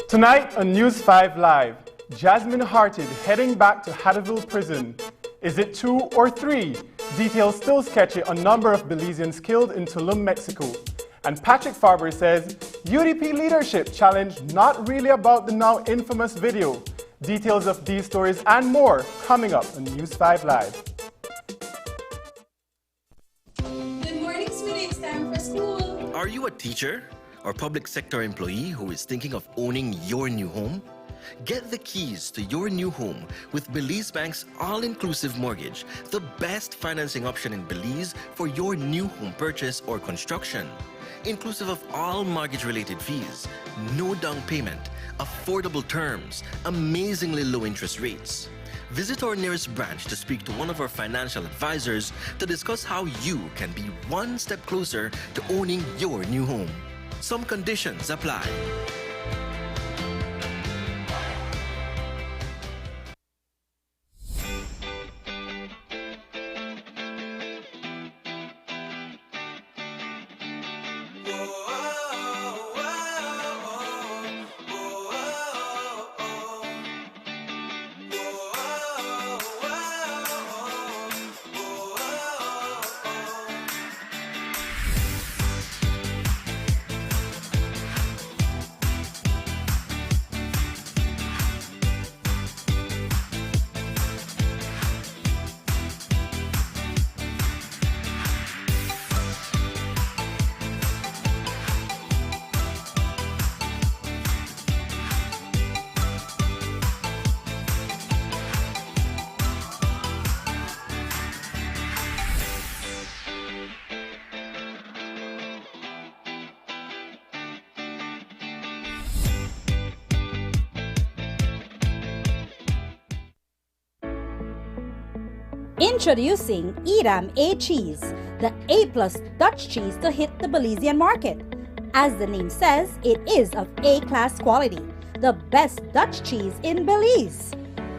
Tonight on News 5 Live, Jasmine Hartin heading back to Hattaville Prison. Is it 2 or 3? Details still sketchy on number of Belizeans killed in Tulum, Mexico. And Patrick Faber says UDP leadership challenge not really about the now infamous video. Details of these stories and more coming up on News 5 Live. Good morning, sweetie. It's time for school. Are you a teacher or public sector employee who is thinking of owning your new home? Get the keys to your new home with Belize Bank's all-inclusive mortgage, the best financing option in Belize for your new home purchase or construction. Inclusive of all mortgage-related fees, no down payment, affordable terms, amazingly low interest rates. Visit our nearest branch to speak to one of our financial advisors to discuss how you can be one step closer to owning your new home. Some conditions apply. Introducing Edam A cheese, the A+ Dutch cheese to hit the Belizean market. As the name says, it is of A-class quality, the best Dutch cheese in Belize.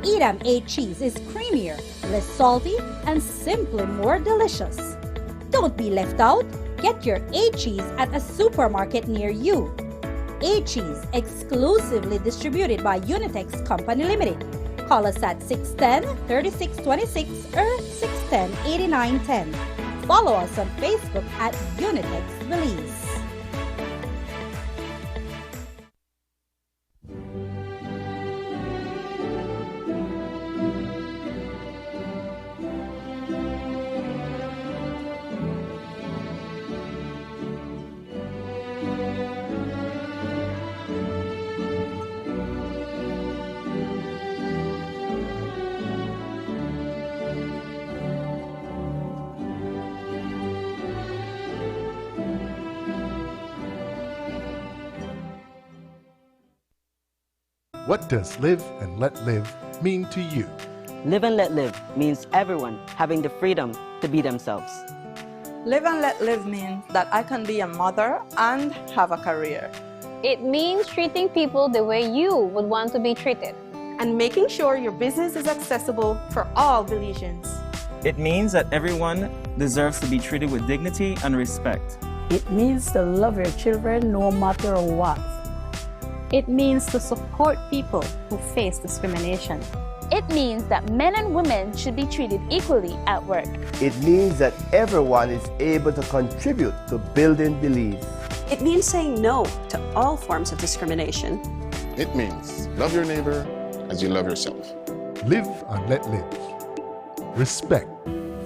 Edam A cheese is creamier, less salty, and simply more delicious. Don't be left out. Get your A cheese at a supermarket near you. A cheese exclusively distributed by Unitex Company Limited. Call us at 610-3626 or 610-8910. Follow us on Facebook at Unitex Belize. What does live and let live mean to you? Live and let live means everyone having the freedom to be themselves. Live and let live means that I can be a mother and have a career. It means treating people the way you would want to be treated. And making sure your business is accessible for all Belizeans. It means that everyone deserves to be treated with dignity and respect. It means to love your children no matter what. It means to support people who face discrimination. It means that men and women should be treated equally at work. It means that everyone is able to contribute to building Belize. It means saying no to all forms of discrimination. It means love your neighbor as you love yourself. Live and let live. Respect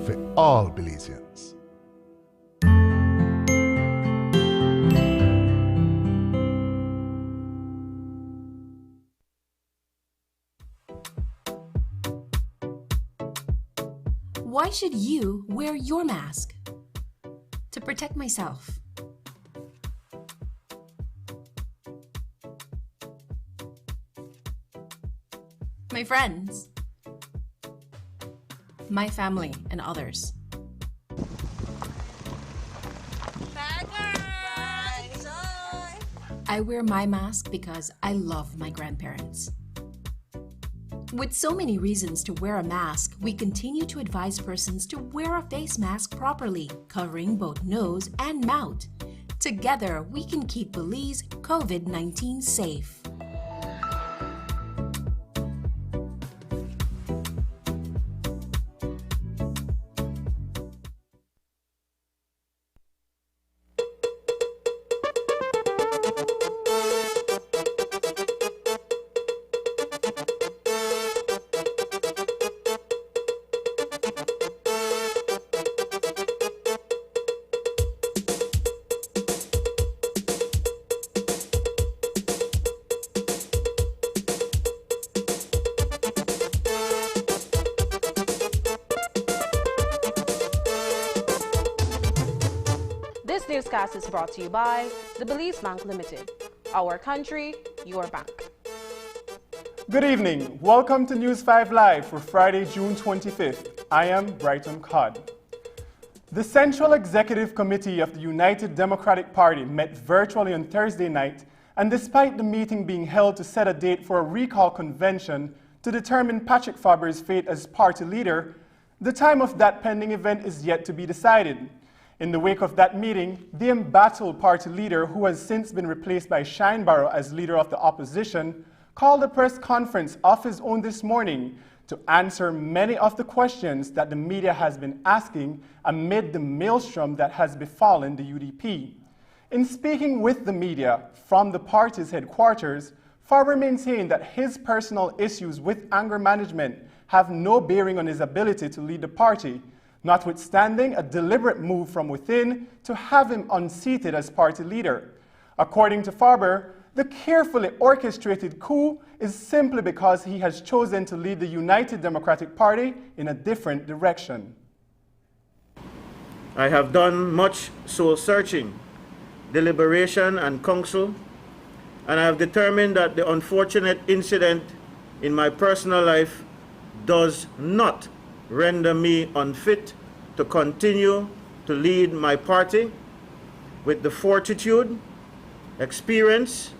for all Belizeans. Why should you wear your mask? To protect myself. My friends. My family and others. I wear my mask because I love my grandparents. With so many reasons to wear a mask, we continue to advise persons to wear a face mask properly, covering both nose and mouth. Together, we can keep Belize COVID-19 safe. newscast is brought to you by the Belize Bank Limited. Our country, your bank. Good evening. Welcome to News 5 Live for Friday, June 25th. I am Brighton Codd. The Central Executive Committee of the United Democratic Party met virtually on Thursday night, and despite the meeting being held to set a date for a recall convention to determine Patrick Faber's fate as party leader, the time of that pending event is yet to be decided. In the wake of that meeting, the embattled party leader, who has since been replaced by Shineborough as leader of the opposition, called a press conference of his own this morning to answer many of the questions that the media has been asking amid the maelstrom that has befallen the UDP. In speaking with the media from the party's headquarters, Faber maintained that his personal issues with anger management have no bearing on his ability to lead the party, notwithstanding a deliberate move from within to have him unseated as party leader. According to Faber, the carefully orchestrated coup is simply because he has chosen to lead the United Democratic Party in a different direction. I have done much soul searching, deliberation and counsel, and I have determined that the unfortunate incident in my personal life does not render me unfit to continue to lead my party with the fortitude, experience,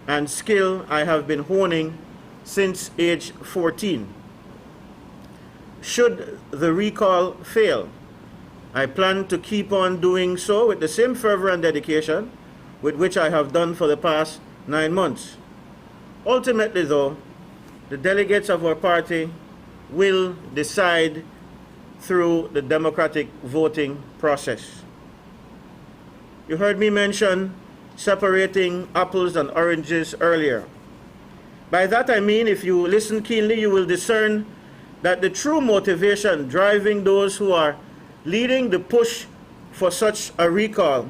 and skill I have been honing since age 14. Should the recall fail, I plan to keep on doing so with the same fervor and dedication with which I have done for the past 9 months. Ultimately, though, the delegates of our party will decide through the democratic voting process. You heard me mention separating apples and oranges earlier. By that I mean, if you listen keenly, you will discern that the true motivation driving those who are leading the push for such a recall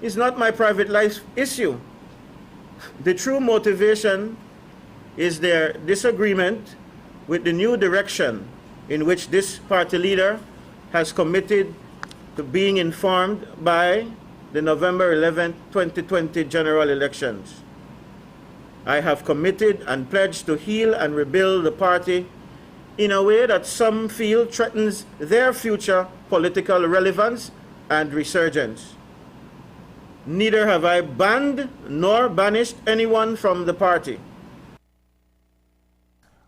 is not my private life issue. The true motivation is their disagreement with the new direction in which this party leader has committed to being informed by the November 11, 2020 general elections. I have committed and pledged to heal and rebuild the party in a way that some feel threatens their future political relevance and resurgence. Neither have I banned nor banished anyone from the party.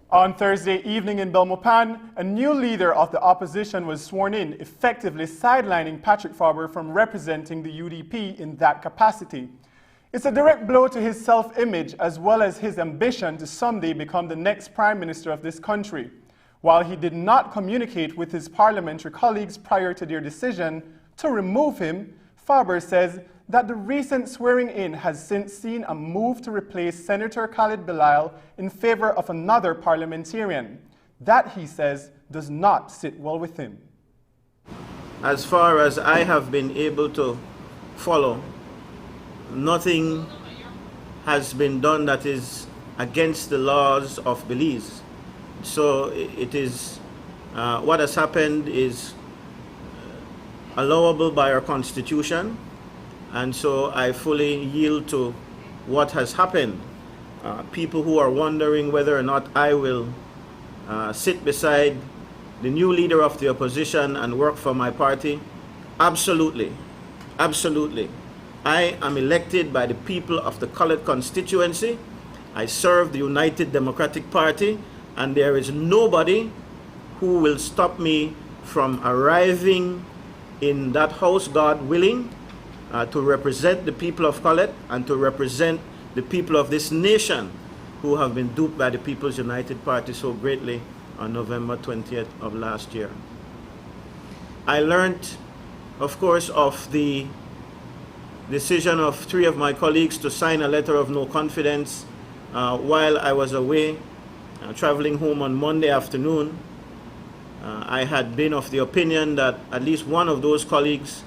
On Thursday evening in Belmopan, a new leader of the opposition was sworn in, effectively sidelining Patrick Faber from representing the UDP in that capacity. It's a direct blow to his self-image as well as his ambition to someday become the next prime minister of this country. While he did not communicate with his parliamentary colleagues prior to their decision to remove him, Faber says that the recent swearing-in has since seen a move to replace Senator Khalid Bilal in favor of another parliamentarian. That, he says, does not sit well with him. As far as I have been able to follow, nothing has been done that is against the laws of Belize. So it is, what has happened is allowable by our constitution. And so I fully yield to what has happened. People who are wondering whether or not I will sit beside the new leader of the opposition and work for my party, absolutely, absolutely. I am elected by the people of the colored constituency. I serve the United Democratic Party, and there is nobody who will stop me from arriving in that house, God willing, to represent the people of Colette and to represent the people of this nation who have been duped by the People's United Party so greatly on November 20th of last year. I learned, of course, of the decision of 3 of my colleagues to sign a letter of no confidence while I was away, traveling home on Monday afternoon. I had been of the opinion that at least one of those colleagues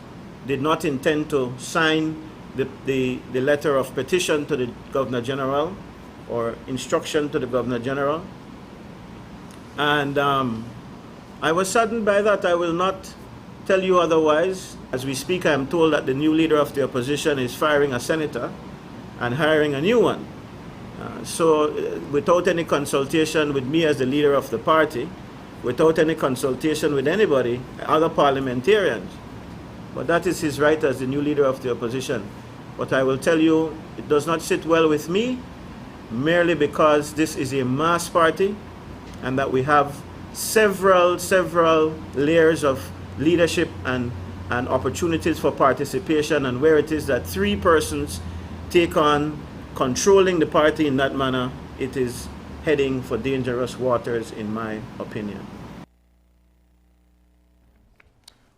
did not intend to sign the letter of petition to the Governor General or instruction to the Governor General. And I was saddened by that. I will not tell you otherwise. As we speak, I am told that the new leader of the opposition is firing a senator and hiring a new one. Without any consultation with me as the leader of the party, without any consultation with anybody, other parliamentarians. But that is his right as the new leader of the opposition. But I will tell you, it does not sit well with me, merely because this is a mass party and that we have several layers of leadership and opportunities for participation, and where it is that three persons take on controlling the party in that manner, it is heading for dangerous waters, in my opinion.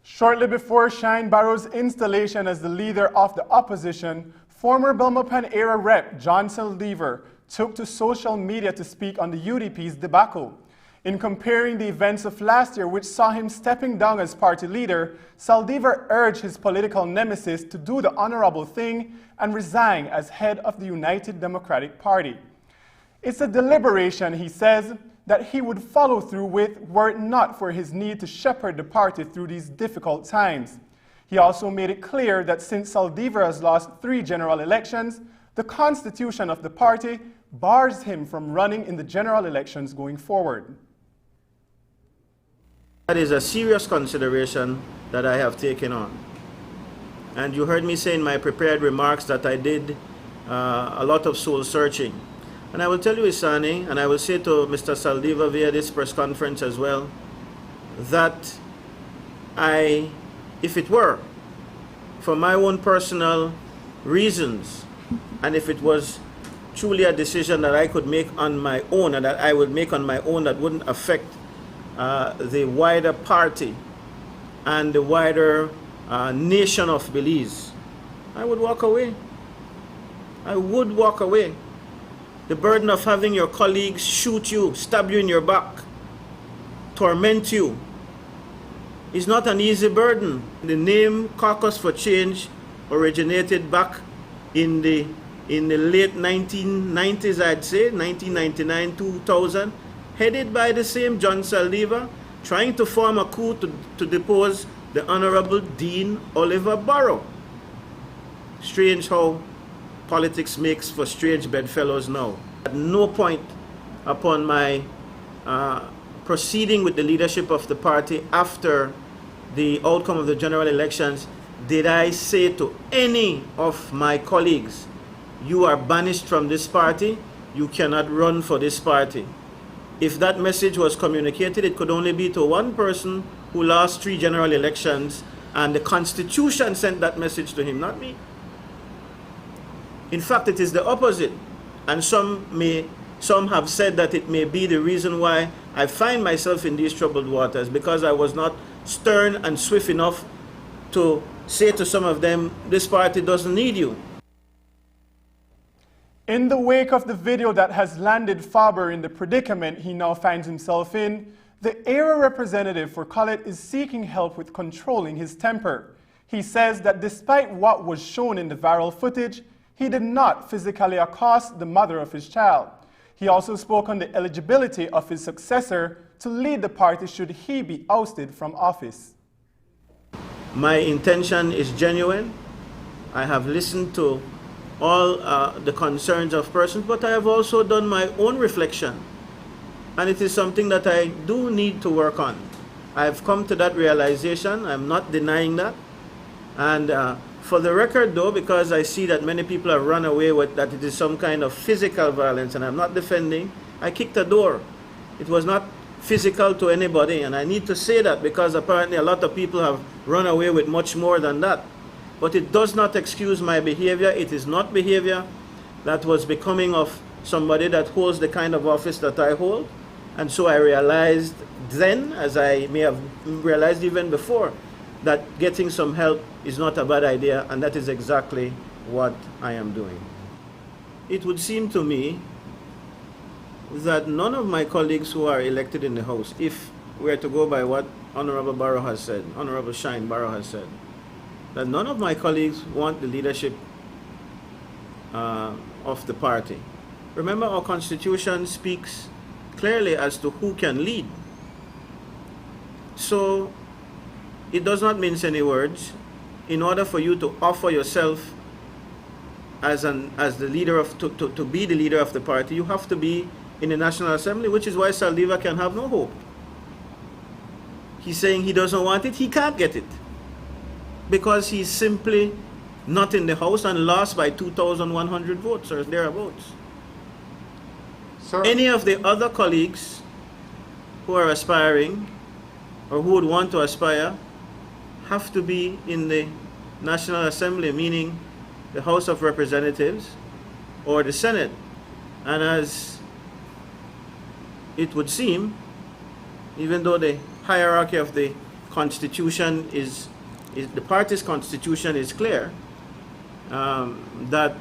Shortly before Shine Barrow's installation as the leader of the opposition, former Belmopan era rep John Saldivar took to social media to speak on the UDP's debacle. In comparing the events of last year, which saw him stepping down as party leader, Saldivar urged his political nemesis to do the honorable thing and resign as head of the United Democratic Party. It's a deliberation, he says, that he would follow through with were it not for his need to shepherd the party through these difficult times. He also made it clear that since Saldivar has lost 3 general elections, the constitution of the party bars him from running in the general elections going forward. That is a serious consideration that I have taken on. And you heard me say in my prepared remarks that I did a lot of soul searching. And I will tell you, Isani, and I will say to Mr. Saldivar via this press conference as well, that if it were for my own personal reasons, and if it was truly a decision that I could make on my own, and that I would make on my own that wouldn't affect the wider party and the wider nation of Belize, I would walk away. I would walk away. The burden of having your colleagues shoot you, stab you in your back, torment you, is not an easy burden. The name Caucus for Change originated back in the late 1990s, I'd say, 1999, 2000, headed by the same John Saldivar, trying to form a coup to depose the Honorable Dean Oliver Barrow. Strange how politics makes for strange bedfellows now. At no point upon my proceeding with the leadership of the party after the outcome of the general elections did I say to any of my colleagues, you are banished from this party, you cannot run for this party. If that message was communicated, it could only be to one person who lost 3 general elections, and the Constitution sent that message to him, not me. In fact, it is the opposite. And some have said that it may be the reason why I find myself in these troubled waters, because I was not stern and swift enough to say to some of them, this party doesn't need you. In the wake of the video that has landed Faber in the predicament he now finds himself in, the era representative for Collet is seeking help with controlling his temper. He says that despite what was shown in the viral footage, he did not physically accost the mother of his child. He also spoke on the eligibility of his successor to lead the party should he be ousted from office. My intention is genuine. I have listened to all the concerns of persons, but I have also done my own reflection. And it is something that I do need to work on. I have come to that realization. I'm not denying that. And for the record, though, because I see that many people have run away with that it is some kind of physical violence, and I'm not defending, I kicked a door. It was not physical to anybody, and I need to say that because apparently a lot of people have run away with much more than that. But it does not excuse my behavior. It is not behavior that was becoming of somebody that holds the kind of office that I hold. And so I realized then, as I may have realized even before, that getting some help is not a bad idea, and that is exactly what I am doing. It would seem to me that none of my colleagues who are elected in the House, if we are to go by what Honorable Barrow has said, Honorable Shine Barrow has said, that none of my colleagues want the leadership of the party. Remember, our Constitution speaks clearly as to who can lead. So it does not mince any words. In order for you to offer yourself as the leader of to be the leader of the party, you have to be in the National Assembly, which is why Saldivar can have no hope. He's saying he doesn't want it, he can't get it, because he's simply not in the House and lost by 2,100 votes or thereabouts. Sir, any of the other colleagues who are aspiring or who would want to aspire have to be in the National Assembly, meaning the House of Representatives or the Senate. And as it would seem, even though the hierarchy of the Constitution is the party's Constitution is clear, that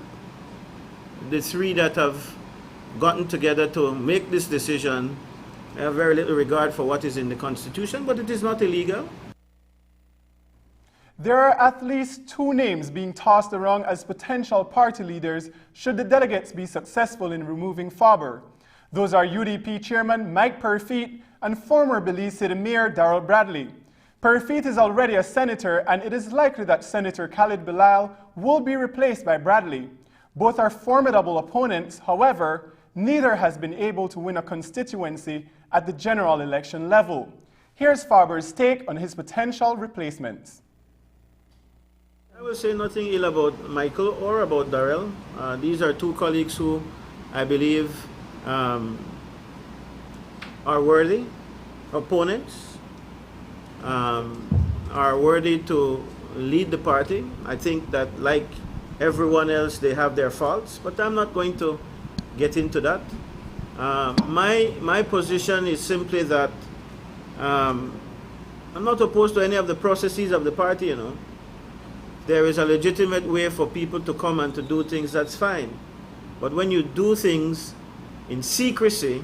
the three that have gotten together to make this decision have very little regard for what is in the Constitution, but it is not illegal. There are at least 2 names being tossed around as potential party leaders should the delegates be successful in removing Faber. Those are UDP Chairman Mike Perfeet and former Belize City Mayor Darrell Bradley. Perfeet is already a senator, and it is likely that Senator Khalid Bilal will be replaced by Bradley. Both are formidable opponents. However, neither has been able to win a constituency at the general election level. Here's Faber's take on his potential replacements. I will say nothing ill about Michael or about Darrell. These are 2 colleagues who I believe are worthy opponents, are worthy to lead the party. I think that, like everyone else, they have their faults, but I'm not going to get into that. My position is simply that I'm not opposed to any of the processes of the party, you know. There is a legitimate way for people to come and to do things, that's fine. But when you do things in secrecy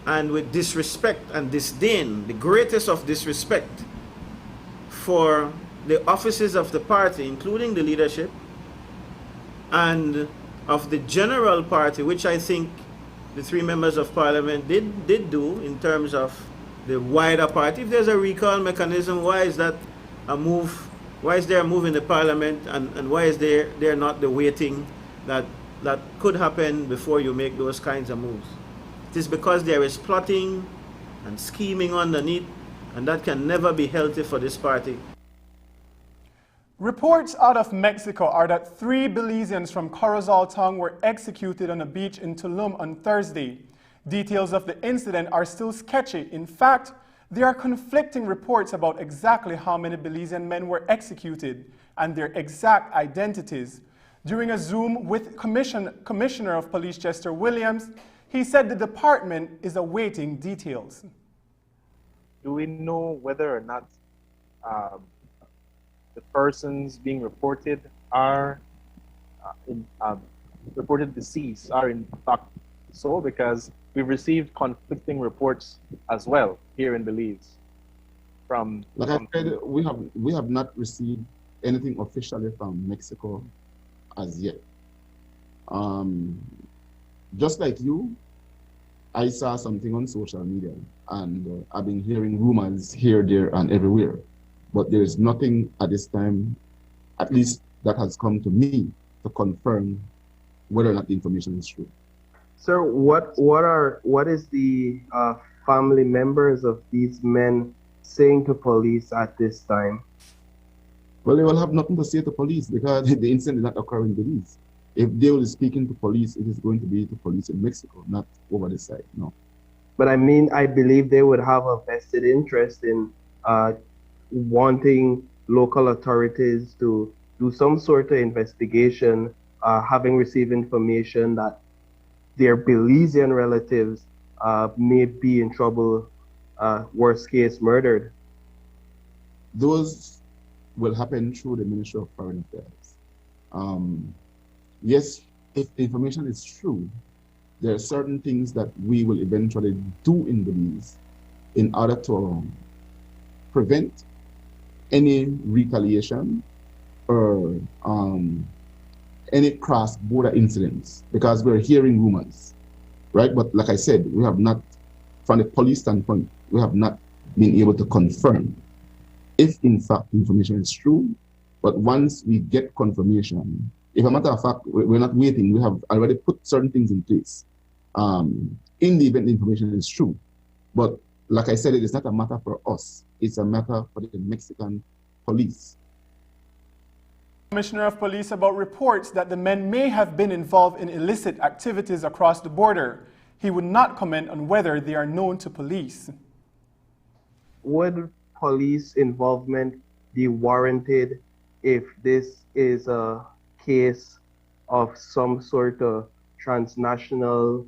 and with disrespect and disdain, the greatest of disrespect for the offices of the party, including the leadership, and of the general party, which I think the 3 members of parliament did do in terms of the wider party. If there's a recall mechanism, why is that a move? Why is there a move in the parliament, and why is there not the waiting that could happen before you make those kinds of moves? It is because there is plotting and scheming underneath, and that can never be healthy for this party. Reports out of Mexico are that 3 Belizeans from Corozal Town were executed on a beach in Tulum on Thursday. Details of the incident are still sketchy. In fact, there are conflicting reports about exactly how many Belizean men were executed and their exact identities. During a Zoom with Commissioner of Police Chester Williams, he said the department is awaiting details. Do we know whether or not the persons being reported are reported deceased are in fact so? Because we've received conflicting reports as well here in Belize. Like I said, we have not received anything officially from Mexico as yet. Just like you, I saw something on social media, and I've been hearing rumors here, there, and everywhere. But there is nothing at this time, at least that has come to me, to confirm whether or not the information is true. Sir, what is the family members of these men saying to police at this time? Well, they will have nothing to say to police because the incident did not occur in Belize. If they will be speaking to police, it is going to be to police in Mexico, not over this side, no. But I mean, I believe they would have a vested interest in wanting local authorities to do some sort of investigation, having received information that their Belizean relatives may be in trouble, worst case, murdered. Those will happen through the Ministry of Foreign Affairs. Yes, if the information is true, there are certain things that we will eventually do in Belize in order to prevent any retaliation or any cross-border incidents, because we're hearing rumors, right? But like I said, we have not, from the police standpoint, we have not been able to confirm if in fact information is true. But once we get confirmation, if a matter of fact, we're not waiting, we have already put certain things in place in the event the information is true. But like I said, it is not a matter for us. It's a matter for the Mexican police. Commissioner of Police about reports that the men may have been involved in illicit activities across the border. He would not comment on whether they are known to police. Would police involvement be warranted if this is a case of some sort of transnational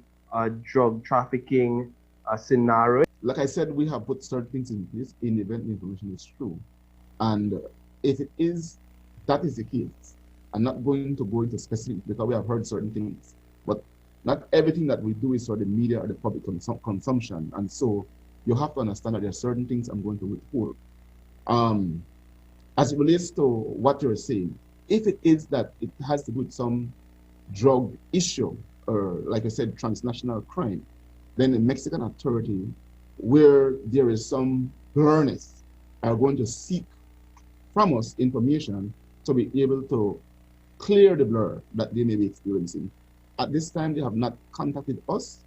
drug trafficking scenario? Like I said, we have put certain things in place in the event the information is true. And if it is, that is the case. I'm not going to go into specifics because we have heard certain things. But not everything that we do is for the media or the public consumption. And so you have to understand that there are certain things I'm going to withhold. As it relates to what you're saying, if it is that it has to do with some drug issue, or like I said, transnational crime, then the Mexican authority, where there is some blurriness, are going to seek from us information to be able to clear the blur that they may be experiencing. At this time, they have not contacted us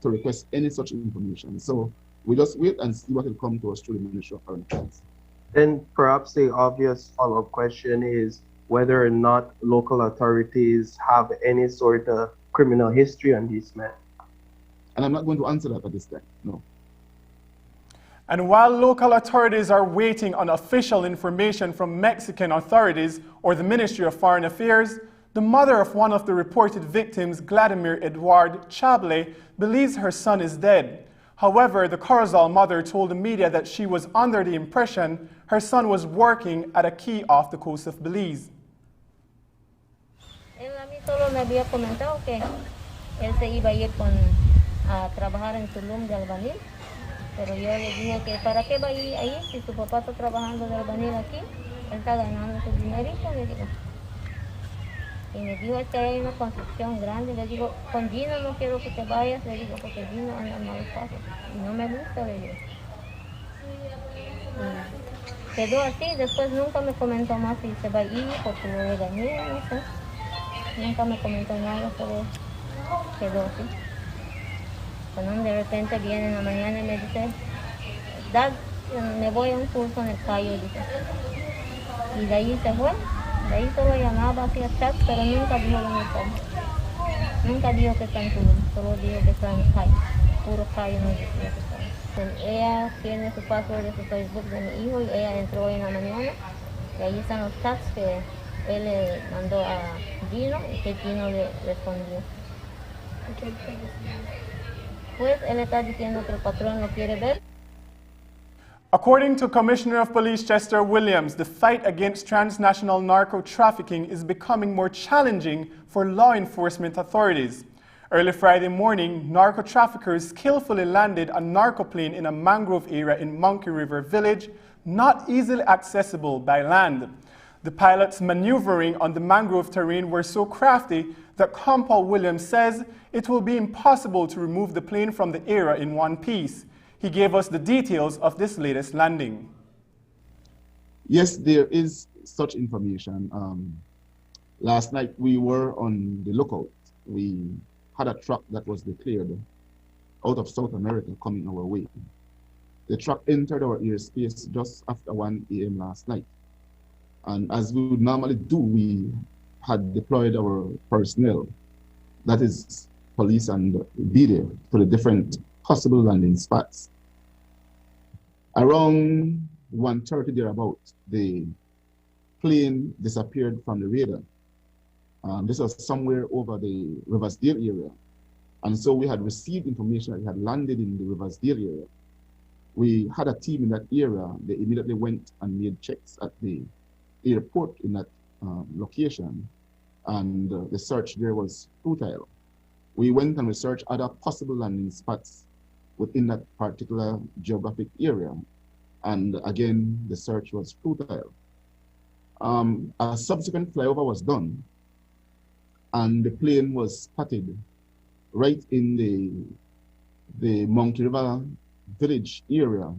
to request any such information. So we just wait and see what will come to us through the Ministry of Foreign Affairs. Then perhaps the obvious follow-up question is whether or not local authorities have any sort of criminal history on these men. And I'm not going to answer that at this time, no. And while local authorities are waiting on official information from Mexican authorities or the Ministry of Foreign Affairs, the mother of one of the reported victims, Vladimir Eduard Chable, believes her son is dead. However, the Corozal mother told the media that she was under the impression her son was working at a quay off the coast of Belize. Él a mí solo me había comentado que él se iba a ir a trabajar en Tulum de albañil, pero yo le dije que para qué va a ir ahí si su papá está trabajando de albañil aquí, él está ganando su dinerito, le digo. Y me dijo, es que hay una construcción grande, le digo, con Gino no quiero que te vayas, le digo, porque Gino anda en malos pasos, y no me gusta, le digo. Y quedó así, después nunca me comentó más si se va a ir, porque lo regañé, no sé. Nunca me comentó nada sobre eso. Quedó así. Cuando de repente viene en la mañana y me dice, Dad, me voy a un curso en el Cayo, dice. Y de ahí se fue. De ahí solo llamaba, hacía chat, pero nunca dijo dónde está. Nunca dijo que está en Tulum, solo dijo que está en Cayo. Puro Cayo no decía que está. Pues ella tiene su password de su Facebook de mi hijo y ella entró hoy en la mañana. Y ahí están los chats que él le mandó a Gino y que Gino le respondió. Pues él está diciendo que el patrón lo quiere ver. According to Commissioner of Police Chester Williams, the fight against transnational narco trafficking is becoming more challenging for law enforcement authorities. Early Friday morning, narco traffickers skillfully landed a narco plane in a mangrove area in Monkey River Village, not easily accessible by land. The pilots maneuvering on the mangrove terrain were so crafty that Compal Williams says it will be impossible to remove the plane from the area in one piece. He gave us the details of this latest landing. Yes, there is such information. Last night we were on the lookout. We had a truck that was declared out of South America coming our way. The truck entered our airspace just after 1 a.m. last night. And as we would normally do, we had deployed our personnel, that is police and video, to the different possible landing spots. Around 1:30 thereabout, the plane disappeared from the radar. This was somewhere over the Riversdale area. And so we had received information that it had landed in the Riversdale area. We had a team in that area. They immediately went and made checks at the airport in that location. And the search there was futile. We went and researched other possible landing spots within that particular geographic area. And again, the search was futile. A subsequent flyover was done, and the plane was spotted right in the Monkey River Village area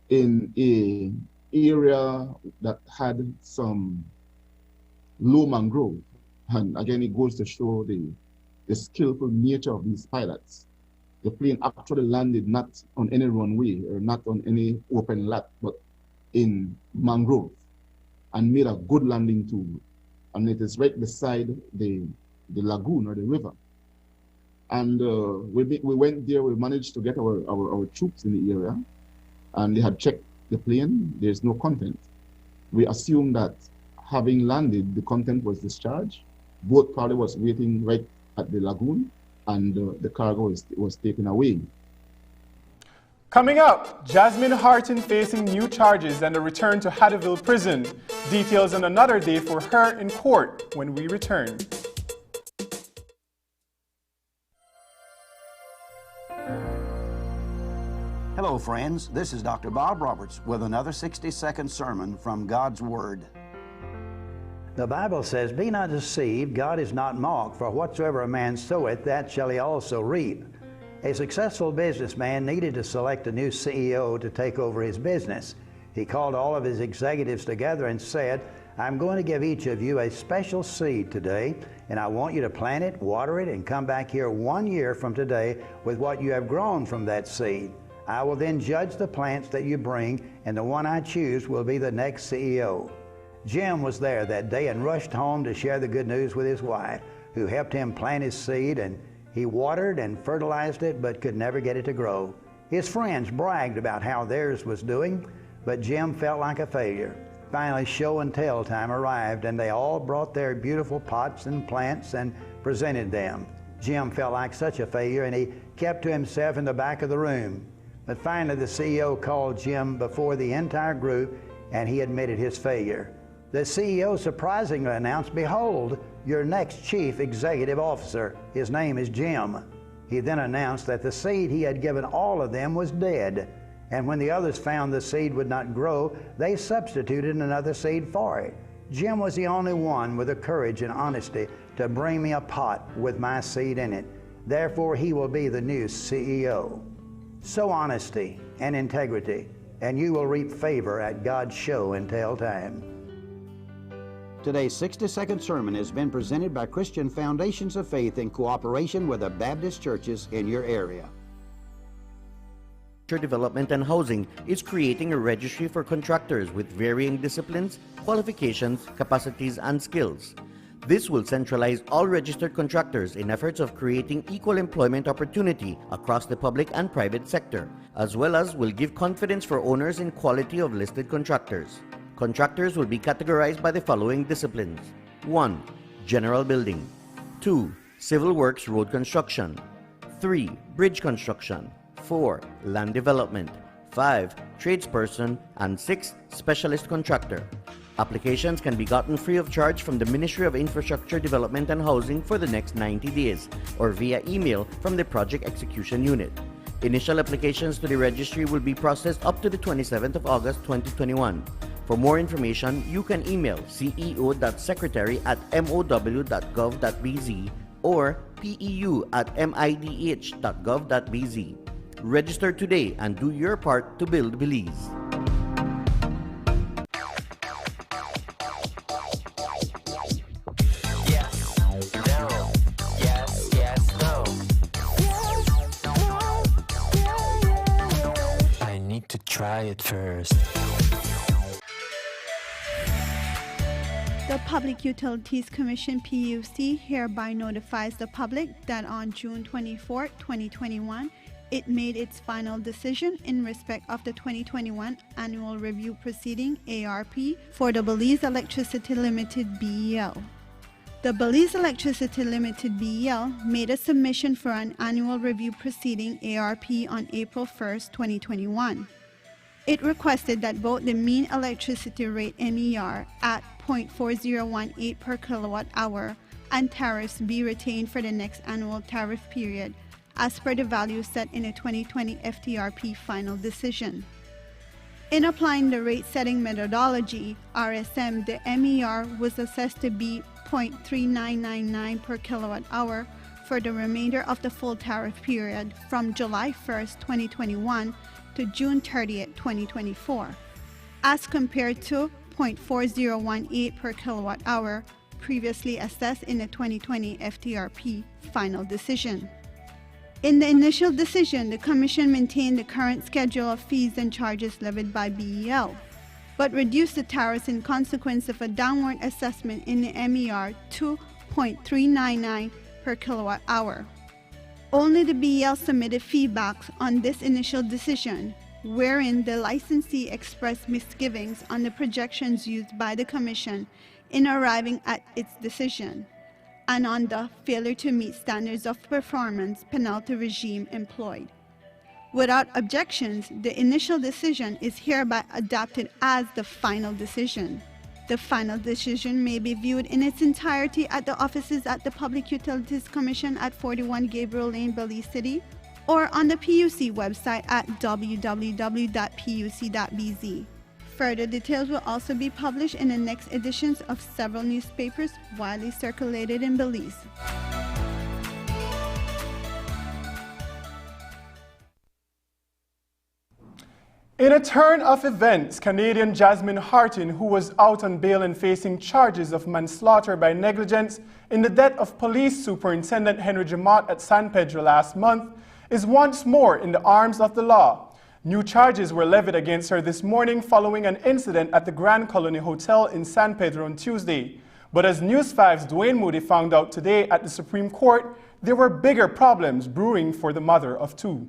in a area that had some low mangrove. And again, it goes to show the skillful nature of these pilots. The plane actually landed not on any runway or not on any open lot, but in mangrove, and made a good landing too. And it is right beside the lagoon or the river. And we went there, we managed to get our troops in the area, and they had checked the plane. There's no content. We assumed that having landed, the content was discharged. Boat probably was waiting right at the lagoon, and the cargo was taken away. Coming up, Jasmine Hartin facing new charges and a return to Hatteville prison. Details on another day for her in court when we return. Hello, friends. This is Dr. Bob Roberts with another 60-second sermon from God's Word. The Bible says, "Be not deceived, God is not mocked, for whatsoever a man soweth, that shall he also reap." A successful businessman needed to select a new CEO to take over his business. He called all of his executives together and said, "I'm going to give each of you a special seed today, and I want you to plant it, water it, and come back here 1 year from today with what you have grown from that seed. I will then judge the plants that you bring, and the one I choose will be the next CEO." Jim was there that day and rushed home to share the good news with his wife, who helped him plant his seed, and he watered and fertilized it but could never get it to grow. His friends bragged about how theirs was doing, but Jim felt like a failure. Finally, show and tell time arrived, and they all brought their beautiful pots and plants and presented them. Jim felt like such a failure, and he kept to himself in the back of the room. But finally, the CEO called Jim before the entire group, and he admitted his failure. The CEO surprisingly announced, "Behold, your next chief executive officer. His name is Jim." He then announced that the seed he had given all of them was dead. And when the others found the seed would not grow, they substituted another seed for it. Jim was the only one with the courage and honesty to bring me a pot with my seed in it. Therefore, he will be the new CEO. Sow honesty and integrity, and you will reap favor at God's show and tell time. Today's 60-second sermon has been presented by Christian Foundations of Faith in cooperation with the Baptist churches in your area. Development and Housing is creating a registry for contractors with varying disciplines, qualifications, capacities, and skills. This will centralize all registered contractors in efforts of creating equal employment opportunity across the public and private sector, as well as will give confidence for owners in quality of listed contractors. Contractors will be categorized by the following disciplines. 1. General building. 2. Civil works road construction. 3. Bridge construction. 4. Land development. 5. Tradesperson. And 6. Specialist contractor. Applications can be gotten free of charge from the Ministry of Infrastructure Development and Housing for the next 90 days or via email from the Project Execution Unit. Initial applications to the registry will be processed up to the 27th of August 2021. For more information, you can email ceo.secretary@mow.gov.bz or peu@midh.gov.bz. Register today and do your part to build Belize. I need to try it first. The Public Utilities Commission PUC hereby notifies the public that on June 24, 2021, it made its final decision in respect of the 2021 Annual Review Proceeding ARP for the Belize Electricity Limited BEL. The Belize Electricity Limited BEL made a submission for an Annual Review Proceeding ARP on April 1, 2021. It requested that both the mean electricity rate MER at 0.4018 per kilowatt hour and tariffs be retained for the next annual tariff period as per the value set in the 2020 FTRP final decision. In applying the rate setting methodology, RSM, the MER was assessed to be 0.3999 per kilowatt hour for the remainder of the full tariff period from July 1, 2021 to June 30, 2024. as compared to 0.4018 per kilowatt hour previously assessed in the 2020 FTRP final decision. In the initial decision, the Commission maintained the current schedule of fees and charges levied by BEL, but reduced the tariffs in consequence of a downward assessment in the MER to 0.399 per kilowatt hour. Only the BEL submitted feedbacks on this initial decision, wherein the licensee expressed misgivings on the projections used by the Commission in arriving at its decision, and on the failure to meet standards of performance penalty regime employed. Without objections, the initial decision is hereby adopted as the final decision. The final decision may be viewed in its entirety at the offices at the Public Utilities Commission at 41 Gabriel Lane, Belize City, or on the PUC website at www.puc.bz. Further details will also be published in the next editions of several newspapers widely circulated in Belize. In a turn of events, Canadian Jasmine Hartin, who was out on bail and facing charges of manslaughter by negligence in the death of Police Superintendent Henry Jamot at San Pedro last month, is once more in the arms of the law. New charges were levied against her this morning following an incident at the Grand Colony Hotel in San Pedro on Tuesday. But as News 5's Dwayne Moody found out today at the Supreme Court, there were bigger problems brewing for the mother of two.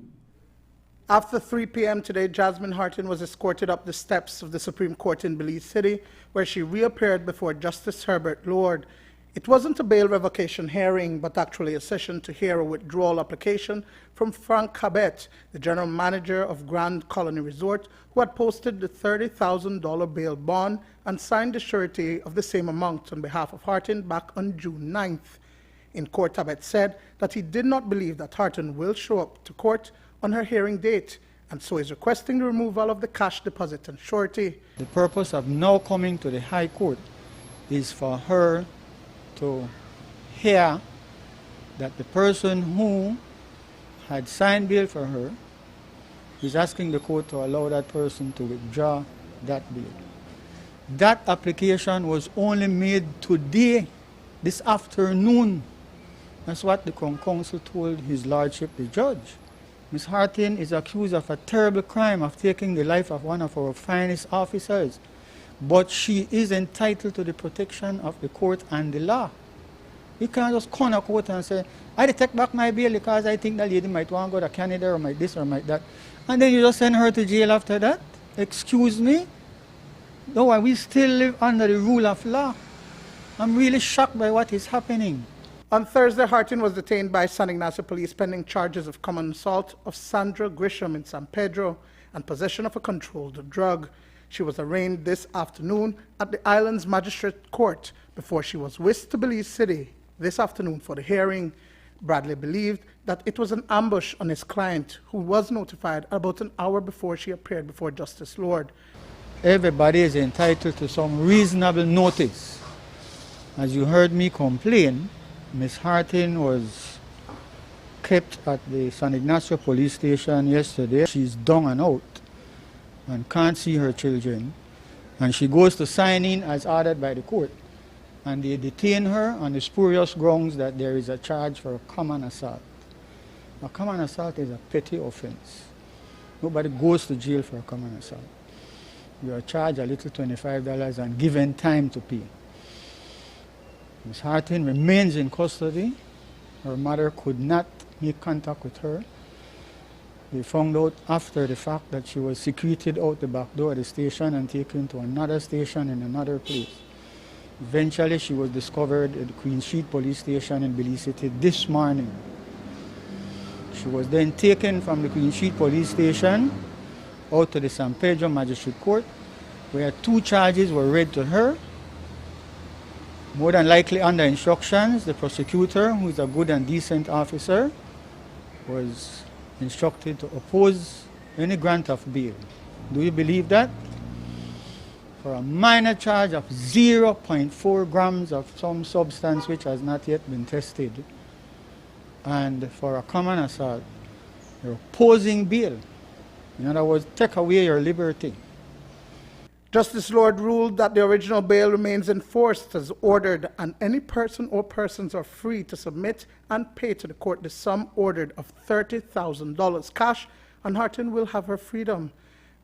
After 3 p.m. today, Jasmine Hartin was escorted up the steps of the Supreme Court in Belize City, where she reappeared before Justice Herbert Lord. It wasn't a bail revocation hearing, but actually a session to hear a withdrawal application from Frank Cabet, the general manager of Grand Colony Resort, who had posted the $30,000 bail bond and signed the surety of the same amount on behalf of Hartin back on June 9th. In court, Cabet said that he did not believe that Hartin will show up to court on her hearing date, and so is requesting the removal of the cash deposit and surety. The purpose of now coming to the High Court is for her to hear that the person who had signed bail for her is asking the court to allow that person to withdraw that bail. That application was only made today, this afternoon. That's what the Crown Counsel told His Lordship the judge. Ms. Hartin is accused of a terrible crime of taking the life of one of our finest officers, but she is entitled to the protection of the court and the law. You can't just come to court and say, I take back my bail because I think that lady might want to go to Canada or might this or might that, and then you just send her to jail after that? Excuse me? No, we still live under the rule of law. I'm really shocked by what is happening. On Thursday, Hartin was detained by San Ignacio Police pending charges of common assault of Sandra Grisham in San Pedro and possession of a controlled drug. She was arraigned this afternoon at the island's magistrate court before she was whisked to Belize City this afternoon for the hearing. Bradley believed that it was an ambush on his client, who was notified about an hour before she appeared before Justice Lord. Everybody is entitled to some reasonable notice. As you heard me complain, Ms. Hartin was kept at the San Ignacio police station yesterday. She's down and out and can't see her children. And she goes to sign in as ordered by the court. And they detain her on the spurious grounds that there is a charge for a common assault. A common assault is a petty offense. Nobody goes to jail for a common assault. You are charged a little $25 and given time to pay. Ms. Hartin remains in custody. Her mother could not make contact with her. We found out after the fact that she was secreted out the back door of the station and taken to another station in another place. Eventually, she was discovered at the Queen Street Police Station in Belize City this morning. She was then taken from the Queen Street Police Station out to the San Pedro Magistrate Court, where 2 charges were read to her. More than likely under instructions, the prosecutor, who is a good and decent officer, was instructed to oppose any grant of bail. Do you believe that? For a minor charge of 0.4 grams of some substance which has not yet been tested, and for a common assault, you're opposing bail. In other words, take away your liberty. Justice Lord ruled that the original bail remains enforced as ordered, and any person or persons are free to submit and pay to the court the sum ordered of $30,000 cash, and Hartin will have her freedom.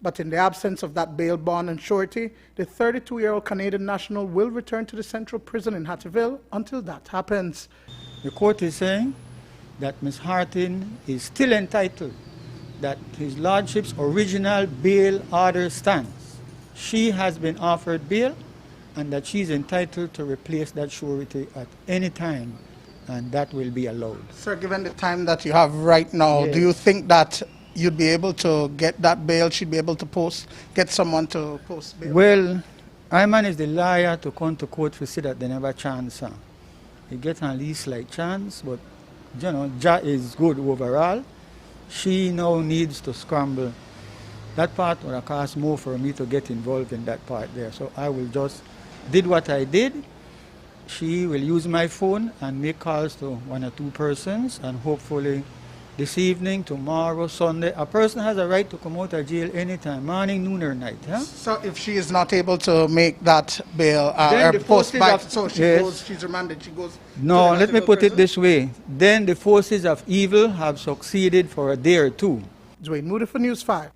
But in the absence of that bail bond and surety, the 32-year-old Canadian national will return to the central prison in Hattieville until that happens. The court is saying that Ms. Hartin is still entitled, that His Lordship's original bail order stands. She has been offered bail, and that she's entitled to replace that surety at any time, and that will be allowed. Sir, given the time that you have right now, Yes. do you think that you'd be able to get that bail? She'd be able to get someone to post bail? Well, I manage the lawyer to come to court to say that they never chance her. He get at least like chance, but you know, Ja is good overall. She now needs to scramble. That part would have cost more for me to get involved in that part there. So I will just did what I did. She will use my phone and make calls to 1 or 2 persons, and hopefully this evening, tomorrow, Sunday, a person has a right to come out of jail anytime, morning, noon, or night. Huh? So if she is not able to make that bail Then or the post forces back, of- so she yes. goes, she's remanded, she goes. No, to the let me Hattieville put it prison? this way. Then the forces of evil have succeeded for a day or two. Dwayne Moody for News 5.